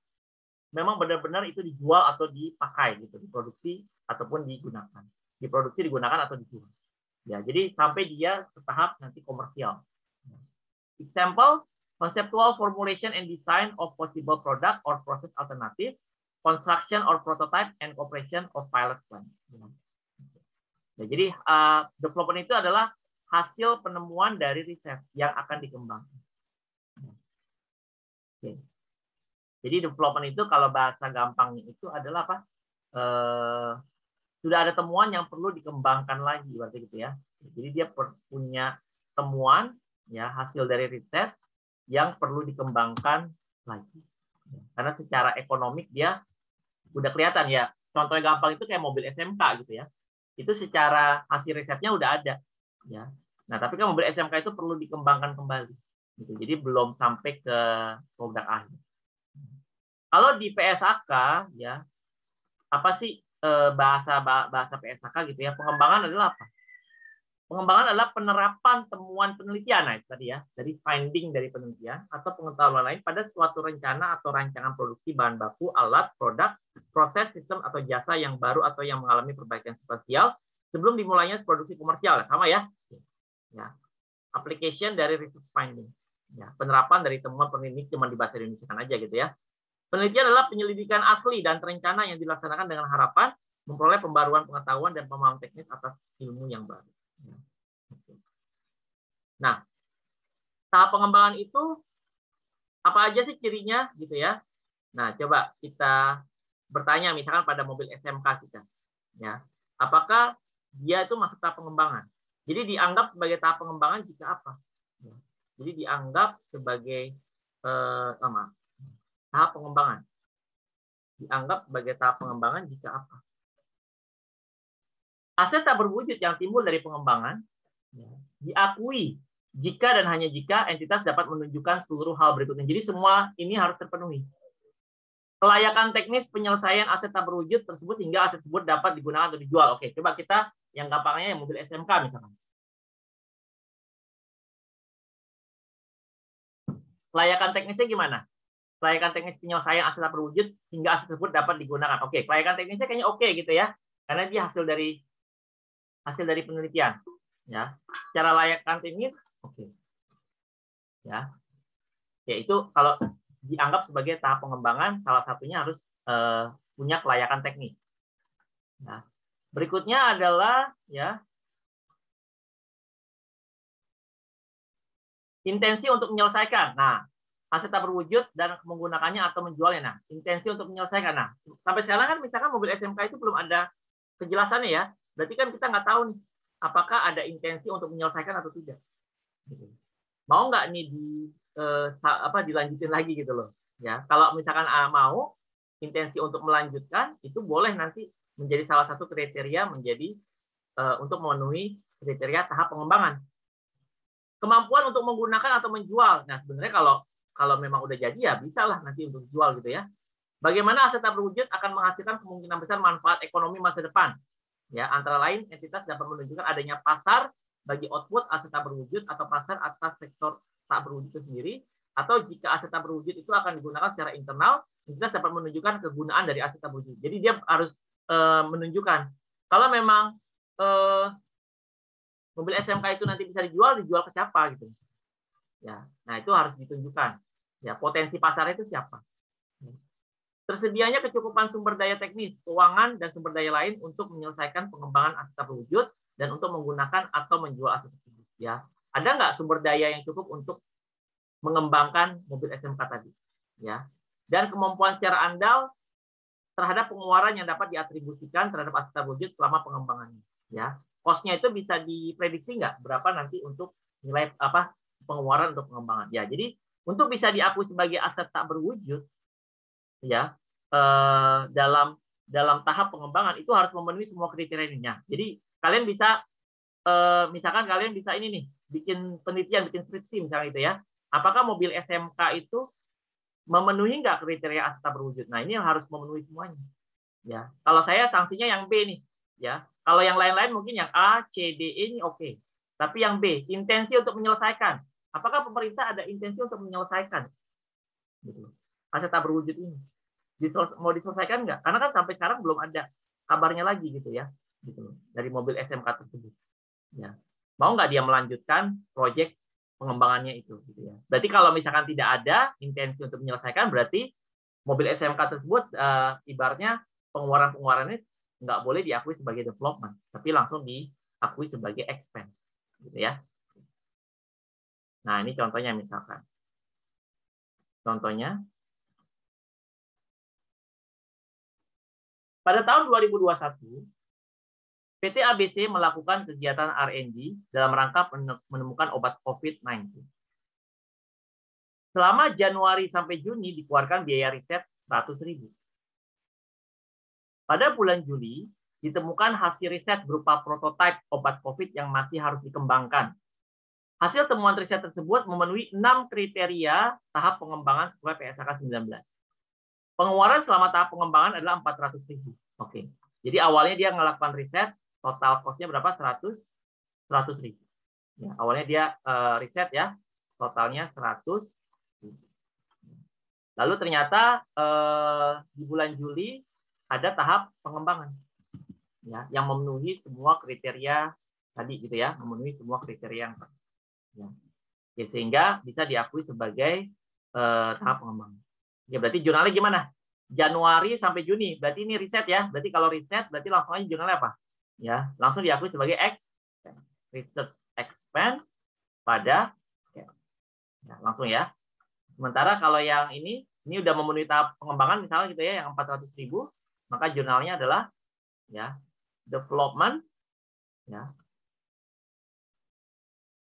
memang benar-benar itu dijual atau dipakai gitu, diproduksi ataupun digunakan, diproduksi, digunakan atau dijual. Ya, jadi sampai dia ke tahap nanti komersial. Example, conceptual formulation and design of possible product or process alternative, construction or prototype and operation of pilot plant. Ya, jadi development itu adalah hasil penemuan dari riset yang akan dikembangkan. Oke. Jadi development itu kalau bahasa gampangnya itu adalah apa? Sudah ada temuan yang perlu dikembangkan lagi, berarti gitu ya. Jadi dia punya temuan, ya hasil dari riset yang perlu dikembangkan lagi. Karena secara ekonomik dia udah kelihatan ya. Contohnya gampang itu kayak mobil SMK gitu ya. Itu secara hasil risetnya udah ada, ya. Nah tapi kan mobil SMK itu perlu dikembangkan kembali. Gitu. Jadi belum sampai ke produk akhir. Kalau di PSAK ya apa sih bahasa PSAK gitu ya? Pengembangan adalah apa? Pengembangan adalah penerapan temuan penelitian, nah itu tadi ya, dari finding dari penelitian atau pengetahuan lain pada suatu rencana atau rancangan produksi bahan baku, alat, produk, proses, sistem atau jasa yang baru atau yang mengalami perbaikan substansial sebelum dimulainya produksi komersial, sama ya. Ya. Application dari research finding. Ya, penerapan dari temuan penelitian cuma di bahasa Indonesia aja gitu ya. Penelitian adalah penyelidikan asli dan terencana yang dilaksanakan dengan harapan memperoleh pembaruan pengetahuan dan pemahaman teknis atas ilmu yang baru. Nah, tahap pengembangan itu apa aja sih cirinya gitu ya? Nah, coba kita bertanya misalkan pada mobil SMK kita, ya, apakah dia itu masuk tahap pengembangan? Jadi dianggap sebagai tahap pengembangan jika apa? Jadi dianggap sebagai tahap pengembangan. Dianggap sebagai tahap pengembangan jika apa? Aset tak berwujud yang timbul dari pengembangan diakui jika dan hanya jika entitas dapat menunjukkan seluruh hal berikutnya. Jadi semua ini harus terpenuhi. Kelayakan teknis penyelesaian aset tak berwujud tersebut hingga aset tersebut dapat digunakan atau dijual. Oke, coba kita yang gampangnya yang mobil SMK misalkan. Kelayakan teknisnya gimana? Kelayakan teknis penyelesaian aset tak berwujud hingga aset tersebut dapat digunakan. Oke, kelayakan teknisnya kayaknya oke gitu ya. Karena dia hasil dari penelitian. Ya, secara layakan teknis oke. Ya. Yaitu kalau dianggap sebagai tahap pengembangan, salah satunya harus punya kelayakan teknis. Nah, berikutnya adalah ya intensi untuk menyelesaikan. Nah, aset tak berwujud dan menggunakannya atau menjualnya. Nah, intensi untuk menyelesaikan. Nah, sampai sekarang kan misalkan mobil SMK itu belum ada kejelasannya ya. Berarti kan kita nggak tahu nih apakah ada intensi untuk menyelesaikan atau tidak. Mau nggak nih dilanjutin lagi gitu loh. Ya, kalau misalkan mau intensi untuk melanjutkan itu boleh nanti menjadi salah satu kriteria menjadi untuk memenuhi kriteria tahap pengembangan. Kemampuan untuk menggunakan atau menjual. Nah, sebenarnya kalau memang udah jadi ya bisa lah nanti untuk jual gitu ya. Bagaimana aset tak berwujud akan menghasilkan kemungkinan besar manfaat ekonomi masa depan. Ya, antara lain entitas dapat menunjukkan adanya pasar bagi output aset tak berwujud atau pasar atas sektor tak berwujud itu sendiri, atau jika aset tak berwujud itu akan digunakan secara internal, entitas dapat menunjukkan kegunaan dari aset tak berwujud. Jadi dia harus menunjukkan kalau memang mobil SMK itu nanti bisa dijual ke siapa gitu. Ya, nah itu harus ditunjukkan. Ya, potensi pasarnya itu siapa. Tersedianya kecukupan sumber daya teknis, keuangan, dan sumber daya lain untuk menyelesaikan pengembangan aset terwujud dan untuk menggunakan atau menjual aset tersebut. Ya, ada nggak sumber daya yang cukup untuk mengembangkan mobil SMK tadi? Ya, dan kemampuan secara andal terhadap pengeluaran yang dapat diatribusikan terhadap aset terwujud selama pengembangannya. Ya, cost-nya itu bisa diprediksi nggak berapa nanti untuk nilai pengeluaran untuk pengembangan. Ya, jadi untuk bisa diakui sebagai aset tak berwujud, ya dalam tahap pengembangan itu harus memenuhi semua kriterianya. Jadi kalian bisa misalkan kalian bisa ini nih bikin penelitian, bikin skripsi misalnya gitu ya. Apakah mobil SMK itu memenuhi nggak kriteria aset tak berwujud? Nah, ini yang harus memenuhi semuanya. Ya, kalau saya sanksinya yang B nih, ya. Kalau yang lain-lain mungkin yang A, C, D, E ini oke. Tapi yang B, intensi untuk menyelesaikan. Apakah pemerintah ada intensi untuk menyelesaikan gitu, aset tak berwujud ini? Mau diselesaikan nggak? Karena kan sampai sekarang belum ada kabarnya lagi gitu ya, gitu dari mobil SMK tersebut. Ya, mau nggak dia melanjutkan proyek pengembangannya itu? Gitu ya. Berarti kalau misalkan tidak ada intensi untuk menyelesaikan, berarti mobil SMK tersebut ibaratnya pengeluarannya nggak boleh diakui sebagai development, tapi langsung diakui sebagai expense, gitu ya. Nah, ini contohnya misalkan. Contohnya, pada tahun 2021, PT ABC melakukan kegiatan R&D dalam rangka menemukan obat COVID-19. Selama Januari sampai Juni dikeluarkan biaya riset 100.000. Pada bulan Juli, ditemukan hasil riset berupa prototipe obat COVID yang masih harus dikembangkan. Hasil temuan riset tersebut memenuhi 6 kriteria tahap pengembangan sesuai PSAK 19. Pengeluaran selama tahap pengembangan adalah 400.000. Oke. Jadi awalnya dia melakukan riset, total cost-nya berapa? 100.000. Ya, awalnya dia riset ya, totalnya 100.000. Lalu ternyata di bulan Juli ada tahap pengembangan, ya, yang memenuhi semua kriteria tadi gitu ya, memenuhi semua kriteria yang tadi. Ya. Ya, sehingga bisa diakui sebagai tahap pengembangan. Ya, berarti jurnalnya gimana? Januari sampai Juni. Berarti ini riset ya. Berarti kalau riset berarti langsung aja jurnalnya apa? Ya, langsung diakui sebagai research expense pada ya, langsung ya. Sementara kalau yang ini udah memenuhi tahap pengembangan misalnya gitu ya, yang 400.000, maka jurnalnya adalah ya development ya.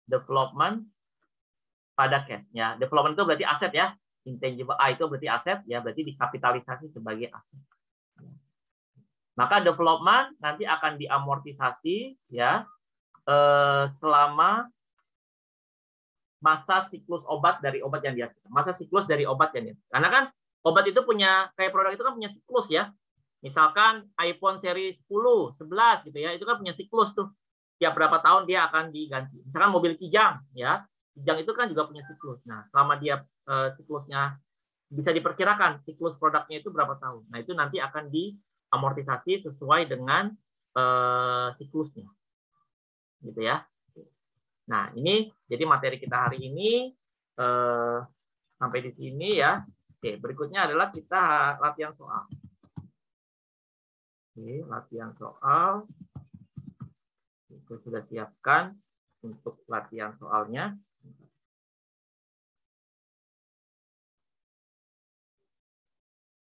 Development pada cash ya. Development itu berarti aset ya. Intangible A itu berarti aset ya, berarti dikapitalisasi sebagai aset. Maka development nanti akan diamortisasi ya selama masa siklus obat dari obat yang dihasilkan. Masa siklus dari obat yang dihasilkan. Karena kan obat itu punya, kayak produk itu kan punya siklus ya. Misalkan iPhone seri 10, 11 gitu ya, itu kan punya siklus tuh. Tiap berapa tahun dia akan diganti. Misalkan mobil Kijang ya. Kijang itu kan juga punya siklus. Nah, selama dia siklusnya bisa diperkirakan siklus produknya itu berapa tahun. Nah, itu nanti akan diamortisasi sesuai dengan siklusnya. Gitu ya. Nah, ini jadi materi kita hari ini sampai di sini ya. Oke, berikutnya adalah kita latihan soal. Oke, latihan soal. Kita sudah siapkan untuk latihan soalnya.